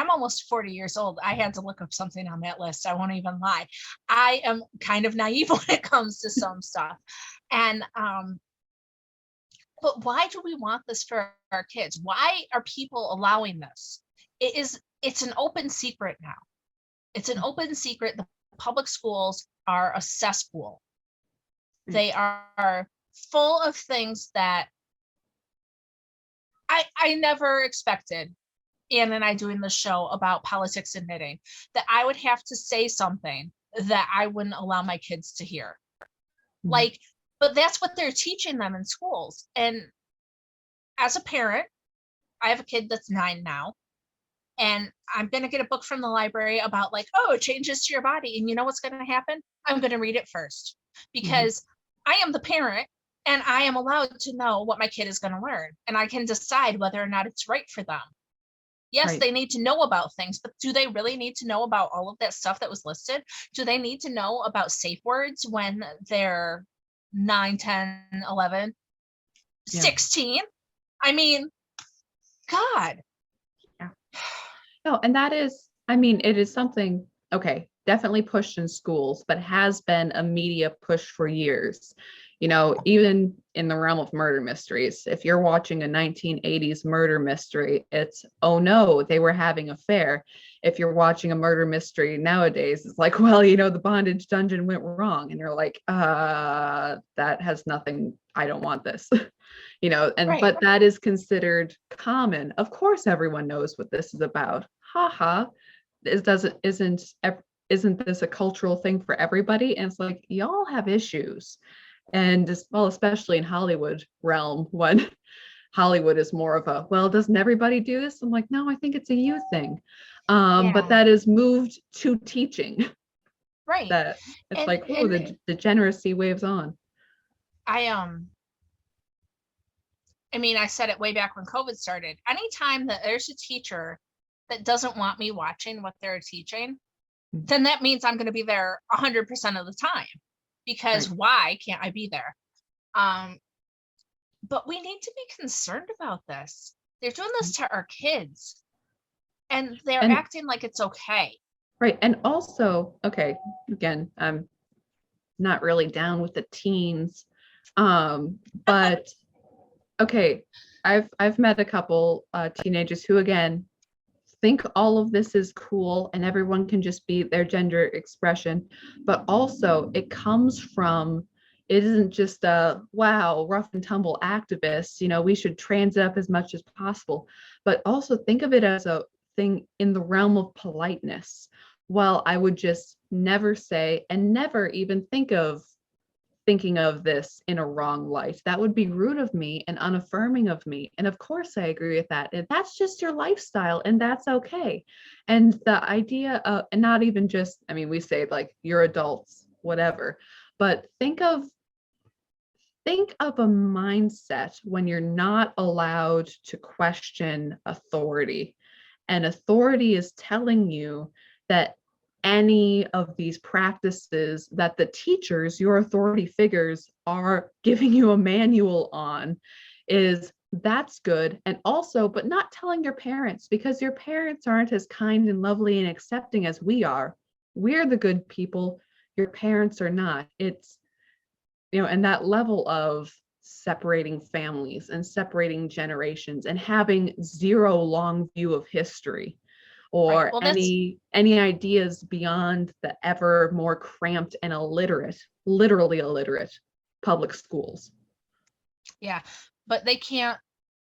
almost 40 years old. I had to look up something on that list. I won't even lie. I am kind of naive when it comes to some stuff. And but why do we want this for our kids? Why are people allowing this? It's an open secret now. It's an open secret. The public schools are a cesspool. They are full of things that I never expected. Ann and I doing the show about politics and knitting, that I would have to say something that I wouldn't allow my kids to hear. Like, but that's what they're teaching them in schools. And as a parent, I have a kid that's 9 now, and I'm going to get a book from the library about changes to your body. And you know what's going to happen? I'm going to read it first, because I am the parent and I am allowed to know what my kid is going to learn. And I can decide whether or not it's right for them. Yes, they need to know about things, but do they really need to know about all of that stuff that was listed? Do they need to know about safe words when they're 9, 10, 11, 16? I mean, God. Yeah. No, and that is, it is something, definitely pushed in schools, but has been a media push for years. Even in the realm of murder mysteries, if you're watching a 1980s murder mystery, it's, oh no, they were having an affair. If you're watching a murder mystery nowadays, it's like, well, the bondage dungeon went wrong. And you're like, that has nothing, I don't want this. But that is considered common. Of course, everyone knows what this is about. Haha. Isn't this a cultural thing for everybody? And it's like, y'all have issues. And especially in Hollywood realm, when Hollywood is more of a, well, doesn't everybody do this? I'm like, no, I think it's a you thing. But that is moved to teaching. Right. That it's the degeneracy waves on. I said it way back when COVID started. Anytime that there's a teacher that doesn't want me watching what they're teaching, then that means I'm going to be there 100% of the time. Because why can't I be there? But we need to be concerned about this. They're doing this to our kids, and they're acting like it's okay. Right. And also, again, I'm not really down with the teens. But I've met a couple teenagers who, again, think all of this is cool and everyone can just be their gender expression, but also it comes from, it isn't just a wow, rough and tumble activists, we should trans it up as much as possible, but also think of it as a thing in the realm of politeness. Well, I would just never say and never even thinking of this in a wrong light. That would be rude of me and unaffirming of me. And of course, I agree with that. And that's just your lifestyle, and that's okay. And the idea of, and not even just, I mean, we say like you're adults, whatever, but think of a mindset when you're not allowed to question authority. And authority is telling you that any of these practices that the teachers, your authority figures, are giving you a manual on, that's good. And also, but not telling your parents, because your parents aren't as kind and lovely and accepting as we are. We're the good people. Your parents are not. It's, and that level of separating families and separating generations and having zero long view of history, or Right. Well, any ideas beyond the ever more cramped and literally illiterate public schools. Yeah, but they can't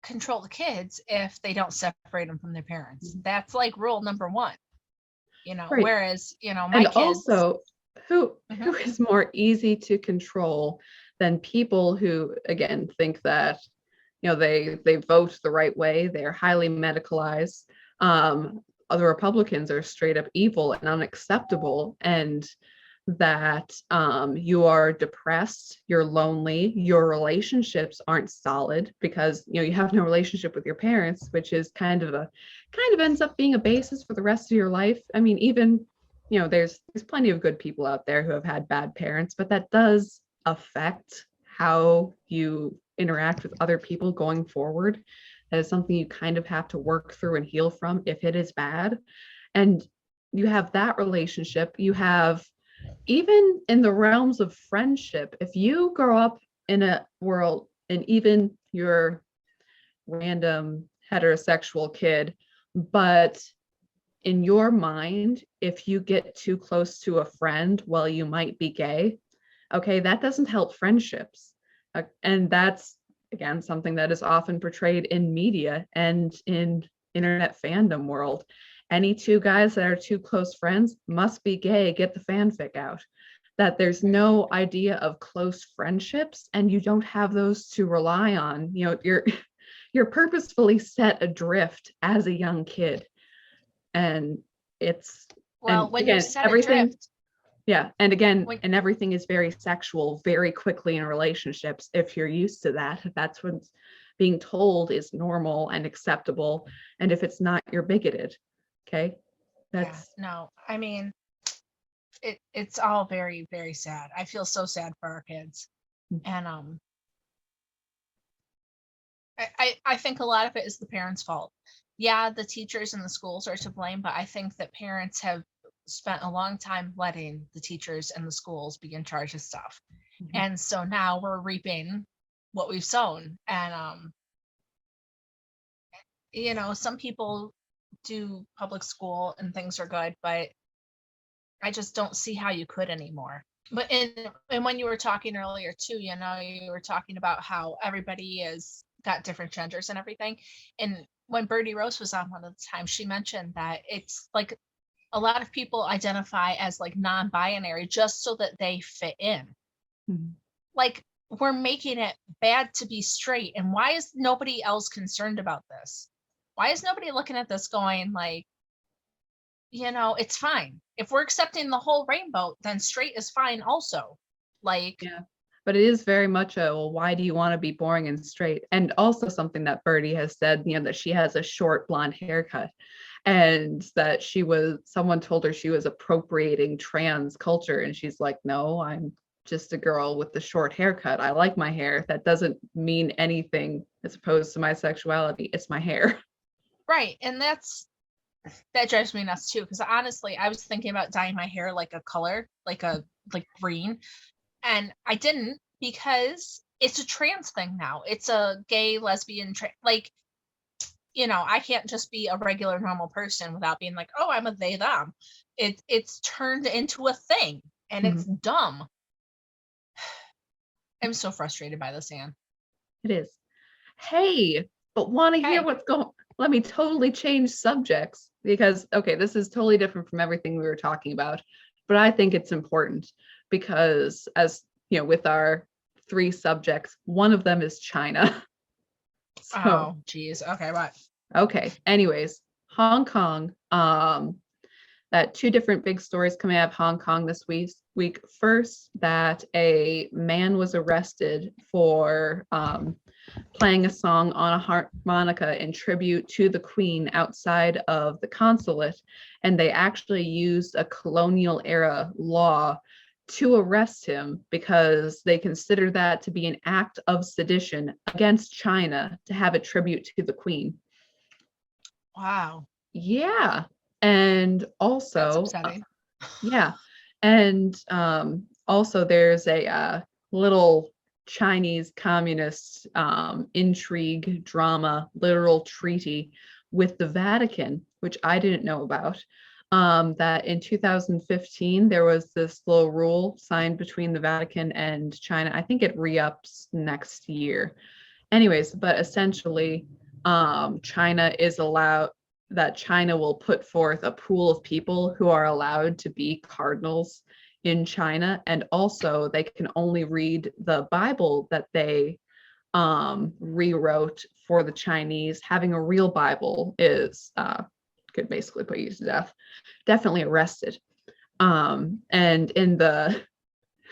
control the kids if they don't separate them from their parents. That's like rule number one. Right. Whereas, my and kids. Also, who is more easy to control than people who, again, think that they vote the right way, they're highly medicalized. Other Republicans are straight up evil and unacceptable, and that you are depressed, you're lonely, your relationships aren't solid because you have no relationship with your parents, which is kind of ends up being a basis for the rest of your life. I mean, even there's plenty of good people out there who have had bad parents, but that does affect how you interact with other people going forward. That is something you kind of have to work through and heal from if it is bad. And you have that relationship. You have, even in the realms of friendship, if you grow up in a world, and even your random heterosexual kid, but in your mind, if you get too close to a friend, well, you might be gay. Okay, that doesn't help friendships. And that's, again, something that is often portrayed in media and in internet fandom world. Any two guys that are too close friends must be gay, get the fanfic out. That there's no idea of close friendships, and you don't have those to rely on. You're purposefully set adrift as a young kid. And it's, well, and when again, you're set everything adrift. Yeah. And again, and everything is very sexual very quickly in relationships. If you're used to that, that's what's being told is normal and acceptable. And if it's not, you're bigoted. Okay. No, I mean, it's all very, very sad. I feel so sad for our kids. And I think a lot of it is the parents' fault. Yeah, the teachers and the schools are to blame, but I think that parents have spent a long time letting the teachers and the schools be in charge of stuff. Mm-hmm. And so now we're reaping what we've sown. And some people do public school and things are good, but I just don't see how you could anymore. But and when you were talking earlier too, you were talking about how everybody is got different genders and everything. And when Birdie Rose was on one of the times, she mentioned that it's like a lot of people identify as like non-binary just so that they fit in. Mm-hmm. Like, we're making it bad to be straight. And why is nobody else concerned about this? Why is nobody looking at this going like, it's fine. If we're accepting the whole rainbow, then straight is fine also. Like, yeah. But it is very much why do you want to be boring and straight? And also something that Birdie has said, that she has a short blonde haircut, and that someone told her she was appropriating trans culture. And she's like, no, I'm just a girl with the short haircut. I like my hair. That doesn't mean anything as opposed to my sexuality. It's my hair. Right. And that drives me nuts too. Because honestly, I was thinking about dyeing my hair like a color, like green. And I didn't, because it's a trans thing now. It's a gay, lesbian, like, I can't just be a regular normal person without being like, oh, I'm a they them. It's turned into a thing, and it's dumb. I'm so frustrated by this, Anne. It is. Hey, but want to hear Hey. what's going? Let me totally change subjects because, okay, this is totally different from everything we were talking about, but I think it's important because, as you know, with our 3 subjects, one of them is China. So, Oh, geez. Okay, what? okay. Anyways, Hong Kong. That 2 different big stories coming out of Hong Kong this week. First, that a man was arrested for playing a song on a harmonica in tribute to the Queen outside of the consulate, and they actually used a colonial era law to arrest him because they consider that to be an act of sedition against China to have a tribute to the Queen. Wow. Yeah. And also, that's upsetting. Yeah. And also there's a little Chinese communist intrigue drama, literal treaty with the Vatican, which I didn't know about. That in 2015, there was this little rule signed between the Vatican and China. I think it re-ups next year. Anyways, but essentially, China is allowed that China will put forth a pool of people who are allowed to be cardinals in China. And also they can only read the Bible that they rewrote for the Chinese. Having a real Bible is could basically put you to death. Definitely arrested. And in the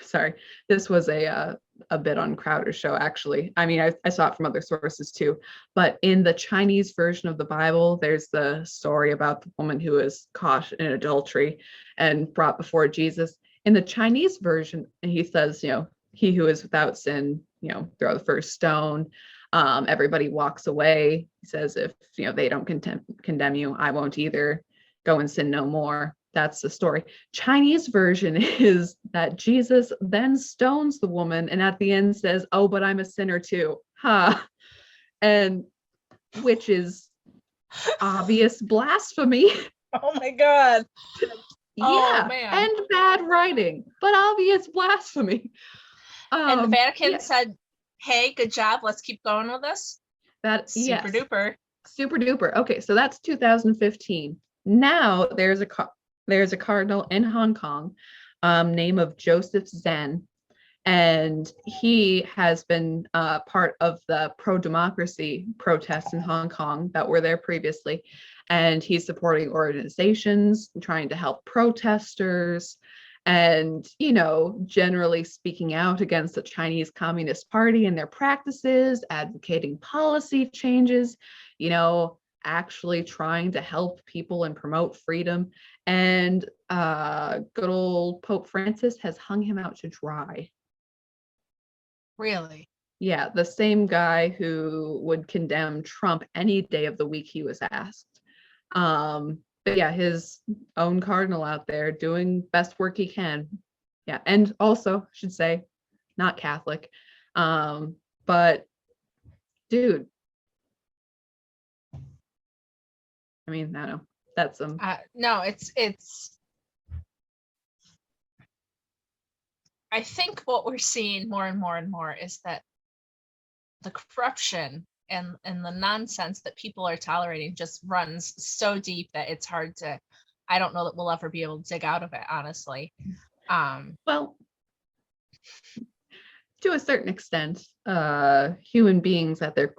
sorry, this was a bit on Crowder's show, actually. I mean, I saw it from other sources too. But in the Chinese version of the Bible, there's the story about the woman who was caught in adultery and brought before Jesus. In the Chinese version, he says, he who is without sin, throw the first stone. Everybody walks away. He says, if they don't condemn you, I won't either. Go and sin no more. That's the story. Chinese version is that Jesus then stones the woman and at the end says, oh, but I'm a sinner too. And which is obvious blasphemy. Oh my God. Yeah, oh, man. And bad writing, but obvious blasphemy. And the Vatican said, hey, good job. Let's keep going with this. Super duper. Super duper. Okay, so that's 2015. Now there's a cardinal in Hong Kong, name of Joseph Zen, and he has been part of the pro-democracy protests in Hong Kong that were there previously, and he's supporting organizations trying to help protesters and, generally speaking out against the Chinese Communist Party and their practices, advocating policy changes, actually trying to help people and promote freedom. And good old Pope Francis has hung him out to dry. Really? Yeah, the same guy who would condemn Trump any day of the week he was asked. But yeah, his own cardinal out there doing best work he can. Yeah, and also should say, not Catholic. But dude, I mean, I don't know. That's some. No, it's. I think what we're seeing more and more and more is that the corruption and the nonsense that people are tolerating just runs so deep that it's hard to. I don't know that we'll ever be able to dig out of it, honestly. Well, to a certain extent, human beings at their,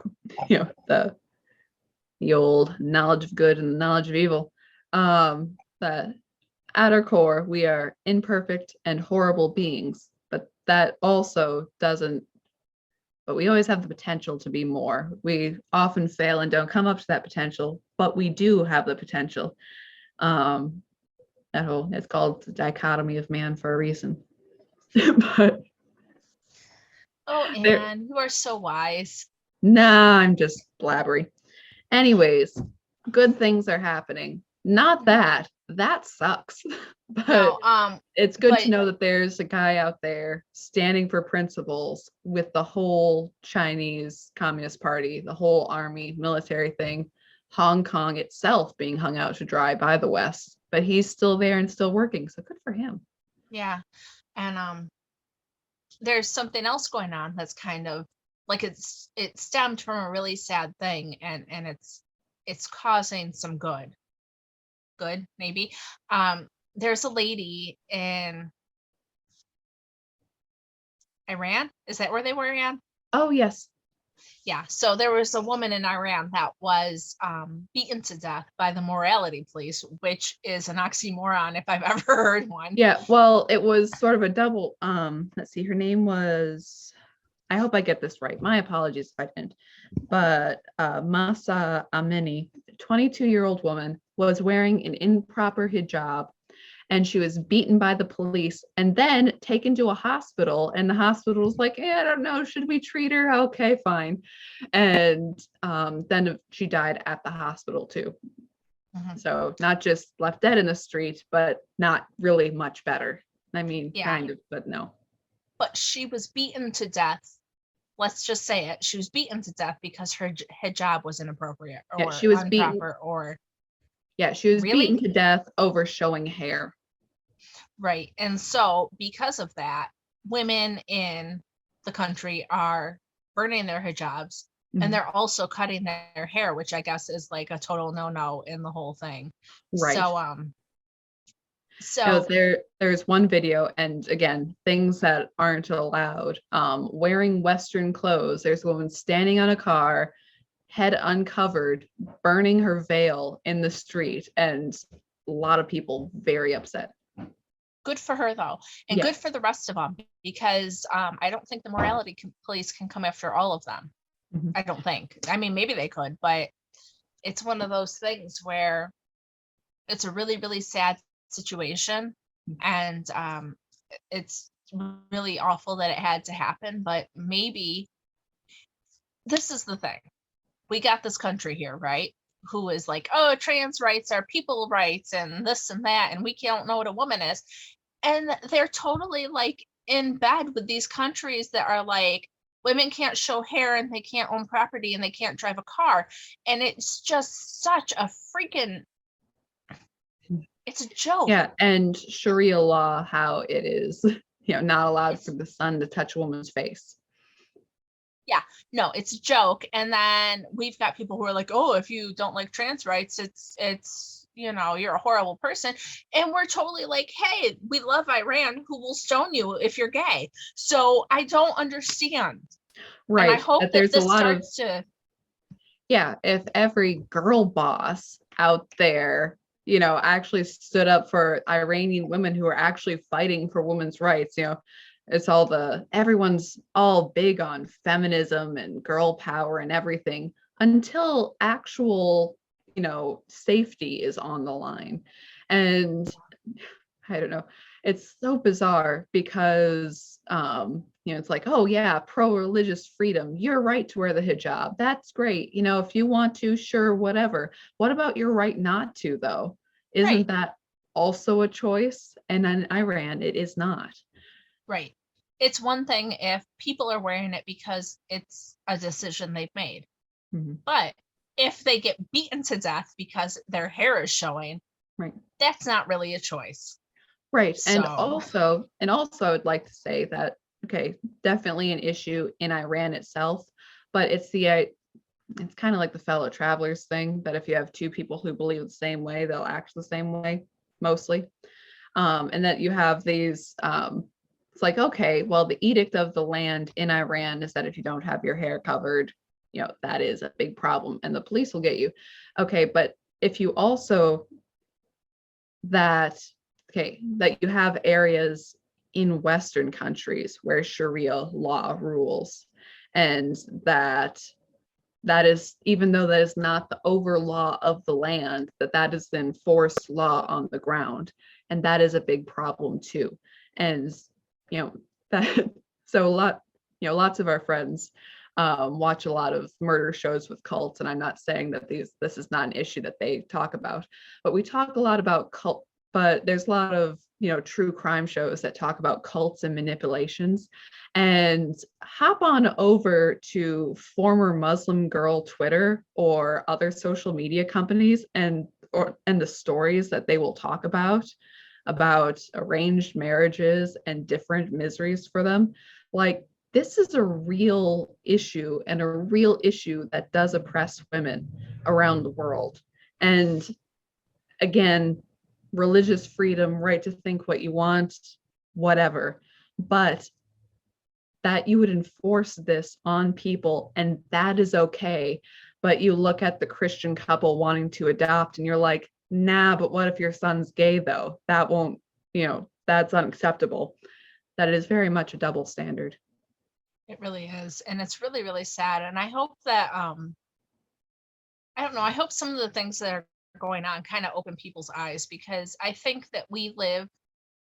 the old knowledge of good and the knowledge of evil, that at our core, we are imperfect and horrible beings, but that also doesn't, but we always have the potential to be more. We often fail and don't come up to that potential, but we do have the potential. It's called the dichotomy of man for a reason. But oh, Anne, you are so wise. Nah, I'm just blabbery. Anyways, good things are happening. Not that sucks. But no, it's good to know that there's a guy out there standing for principles with the whole Chinese Communist Party, the whole army military thing Hong Kong itself being hung out to dry by the West, but he's still there and still working. So good for him. Yeah. And there's something else going on that's kind of like it stemmed from a really sad thing, and it's causing some good maybe. There's a lady in Iran. Is that where they were at? Oh, yes. Yeah. So there was a woman in Iran that was beaten to death by the morality police, which is an oxymoron if I've ever heard one. Yeah. Well, it was sort of a double. Let's see. Her name was, I hope I get this right. My apologies if I didn't. But Masa Amini, 22-year-old woman, was wearing an improper hijab, and she was beaten by the police and then taken to a hospital. And the hospital was like, I don't know, should we treat her? Okay, fine. And then she died at the hospital too. Mhm. So not just left dead in the street, but not really much better. I mean, Yeah. kind of, but no. But she was beaten to death. Let's just say it. She was beaten to death because her hijab was inappropriate or Yeah, she was beaten. improper or Yeah, she was Really? beaten to death over showing hair. right. And so because of that, women in the country are burning their hijabs, Mhm. and they're also cutting their hair, which I guess is like a total no-no in the whole thing. Right. So there's one video, and again, things that aren't allowed. Wearing Western clothes. There's a woman standing on a car, head uncovered, burning her veil in the street, and a lot of people very upset. good for her though, and Yes. good for the rest of them, because I don't think the morality police can come after all of them. Mhm. I don't think. I mean, maybe they could, but it's one of those things where it's a really, really sad situation, and it's really awful that it had to happen. But maybe this is the thing: we got this country here, right? Who is like, oh, trans rights are people rights and this and that, and we don't know what a woman is. And they're totally like in bed with these countries that are like, women can't show hair and they can't own property and they can't drive a car. And it's just such a freaking, it's a joke. Yeah, and Sharia law, how it is, not allowed for the sun to touch a woman's face. Yeah, no, it's a joke. And then we've got people who are like, oh, if you don't like trans rights, it's you're a horrible person. And we're totally like, hey, we love Iran, who will stone you if you're gay. So I don't understand. Right. And I hope that there's this a lot starts to. Yeah, if every girl boss out there, actually stood up for Iranian women who are actually fighting for women's rights, it's everyone's all big on feminism and girl power and everything until actual, safety is on the line. And I don't know, it's so bizarre because, it's like, oh yeah, pro-religious freedom. You're right to wear the hijab. That's great. If you want to, sure, whatever. What about your right not to, though? Isn't Right. that also a choice? And in Iran, it is not. Right. It's one thing if people are wearing it because it's a decision they've made. Mm-hmm. But if they get beaten to death because their hair is showing, right, that's not really a choice. Right. So. And also I'd like to say that, okay, definitely an issue in Iran itself, but it's kind of like the fellow travelers thing, that if you have two people who believe the same way, they'll act the same way, mostly. And that you have these, it's like, okay, well, the edict of the land in Iran is that if you don't have your hair covered, that is a big problem and the police will get you. Okay, but if you also that you have areas in Western countries where Sharia law rules, and that is, even though that is not the over law of the land, that is the enforced law on the ground, and that is a big problem too. And that so lots of our friends watch a lot of murder shows with cults, and I'm not saying that this is not an issue that they talk about, but we talk a lot about cult. But there's a lot of true crime shows that talk about cults and manipulations, and hop on over to former Muslim girl Twitter or other social media companies and the stories that they will talk about arranged marriages and different miseries for them. Like, this is a real issue, and a real issue that does oppress women around the world. And again, religious freedom, right to think what you want, whatever, but that you would enforce this on people, and that is okay. But you look at the Christian couple wanting to adopt and you're like, nah, but what if your son's gay though? That won't, that's unacceptable. That is very much a double standard. It really is. And it's really, really sad. And I hope that, I don't know, I hope some of the things that are going on kind of open people's eyes, because I think that we live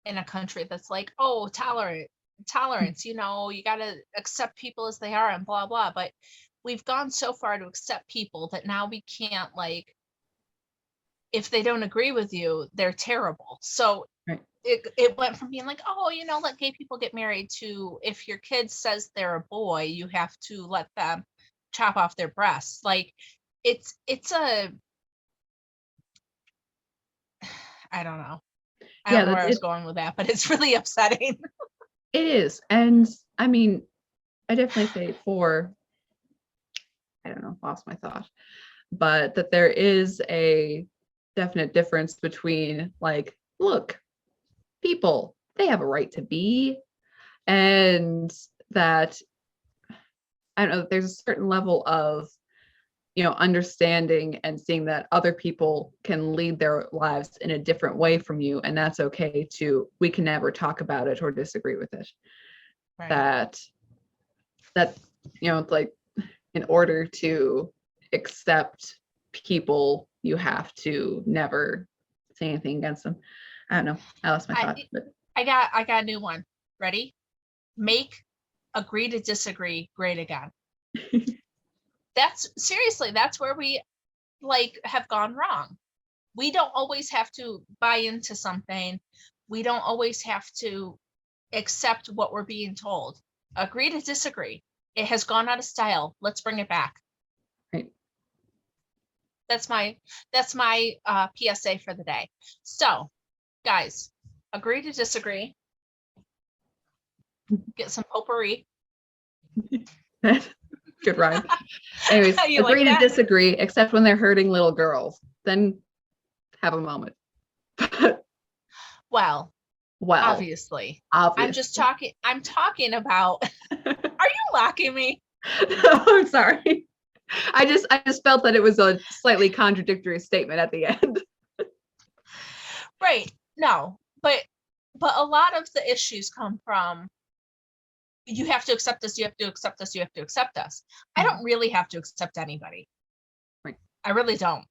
in a country that's like, oh, tolerance, you got to accept people as they are and blah, blah. But we've gone so far to accept people that now we can't, like, if they don't agree with you, they're terrible. So right. It went from being like, oh, let gay people get married, to if your kid says they're a boy, you have to let them chop off their breasts. Like, it's a, I don't know. I don't know where I was going with that, but it's really upsetting. It is. And I mean, I definitely say I don't know, lost my thought, but that there is a definite difference between, like, look, people, they have a right to be, and that, I don't know, there's a certain level of, understanding and seeing that other people can lead their lives in a different way from you, and that's okay too. We can never talk about it or disagree with it. Right. That like, in order to accept people, you have to never say anything against them. I don't know. I lost my thought. I got a new one. Ready? Make agree to disagree great again. That's where we, like, have gone wrong. We don't always have to buy into something. We don't always have to accept what we're being told. Agree to disagree. It has gone out of style. Let's bring it back. Right. That's my PSA for the day. So, guys, agree to disagree. Get some potpourri. Good rhyme. Anyways, agree to disagree, except when they're hurting little girls. Then have a moment. Well, obviously. I'm talking about. Are you locking me? No, I'm sorry. I just felt that it was a slightly contradictory statement at the end. Right. No, but a lot of the issues come from, you have to accept us, you have to accept us, you have to accept us. I don't really have to accept anybody. Right. I really don't.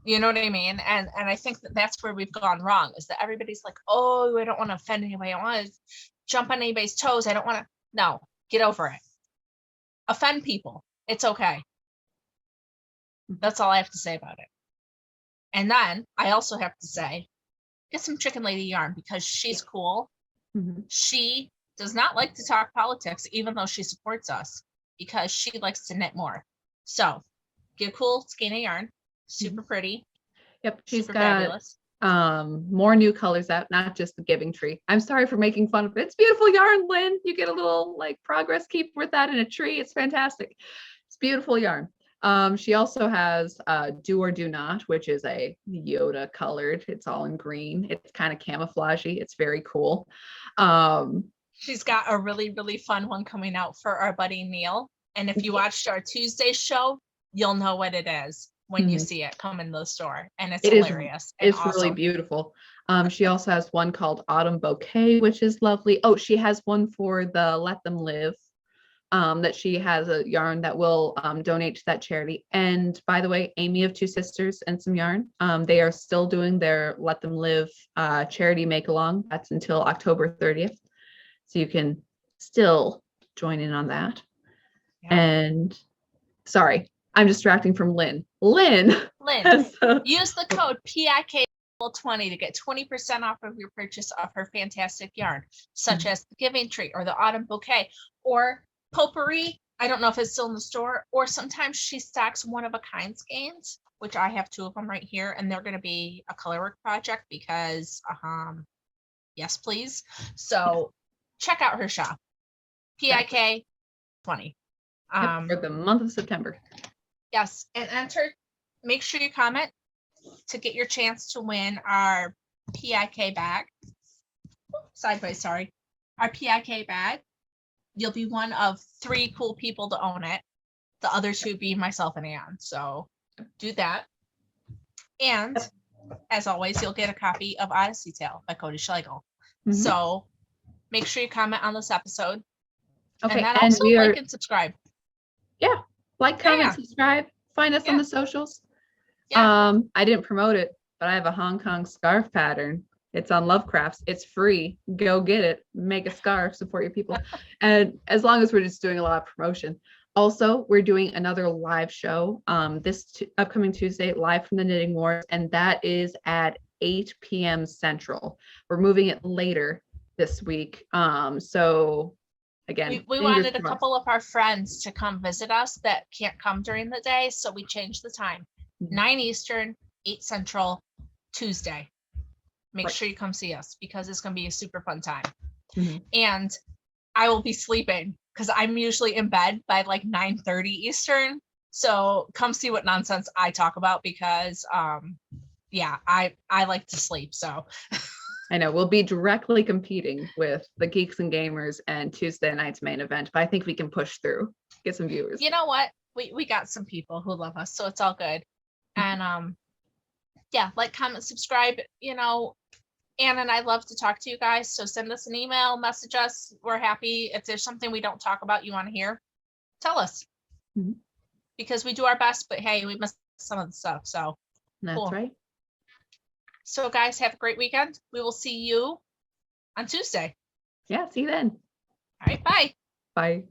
You know what I mean? And I think that's where we've gone wrong, is that everybody's like, oh, I don't want to offend anybody. I don't want to jump on anybody's toes. I don't want to. No, get over it. Offend people. It's okay. That's all I have to say about it. And then I also have to say, get some Chicken Lady yarn, because she's cool. Mm-hmm. She does not like to talk politics, even though she supports us, because she likes to knit more. So get cool skein of yarn. Super pretty. Yep, she's got more new colors out, not just the Giving Tree. I'm sorry for making fun of it. It's beautiful yarn, Lynn. You get a little, like, progress keep with that in a tree. It's fantastic. It's beautiful yarn. She also has Do or Do Not, which is a Yoda colored. It's all in green. It's kind of camouflagey. It's very cool. She's got a really, really fun one coming out for our buddy Neil. And if you watched our Tuesday show, you'll know what it is when you see it come in the store. And it's hilarious. It's awesome. Really beautiful. She also has one called Autumn Bouquet, which is lovely. Oh, she has one for the Let Them Live, that she has a yarn that will donate to that charity. And by the way, Amy of Two Sisters and some yarn, they are still doing their Let Them Live charity make along. That's until October 30th. So you can still join in on that. Yeah. And sorry, I'm distracting from Lynn. Lynn. Use the code PIK 20 to get 20% off of your purchase of her fantastic yarn, such as the Giving Tree or the Autumn Bouquet or Potpourri. I don't know if it's still in the store, or sometimes she stocks one of a kind skeins, which I have 2 of them right here, and they're going to be a color work project because, yes, please. So check out her shop, PIK 20. For the month of September. Yes, and enter. Make sure you comment to get your chance to win our PIK bag. Sideways, sorry. Our PIK bag. You'll be one of 3 cool people to own it. The other 2 be myself and Anne. So do that. And as always, you'll get a copy of Odyssey Tale by Cody Schlegel. So make sure you comment on this episode. Okay, and then also we like and subscribe. Yeah, like, comment, subscribe. Find us on the socials. I didn't promote it, but I have a Hong Kong scarf pattern. It's on Lovecrafts. It's free. Go get it. Make a scarf. Support your people. And as long as we're just doing a lot of promotion. Also, we're doing another live show this upcoming Tuesday, live from the Knitting Wars, and that is at 8 p.m. Central. We're moving it later this week. So again, we wanted a couple of our friends to come visit us that can't come during the day, so we changed the time. 9 Eastern, 8 Central, Tuesday. Make sure you come see us because it's going to be a super fun time. And I will be sleeping because I'm usually in bed by like 9:30 Eastern. So come see what nonsense I talk about because I like to sleep. So I know we'll be directly competing with the Geeks and Gamers and Tuesday night's main event, but I think we can push through, get some viewers. You know what? We got some people who love us, so it's all good. And like, comment, subscribe. Anne and I love to talk to you guys, so send us an email, message us. We're happy. If there's something we don't talk about you want to hear, tell us. Because we do our best, but hey, we missed some of the stuff. So that's right. So guys, have a great weekend. We will see you on Tuesday. Yeah, see you then. All right, bye. Bye.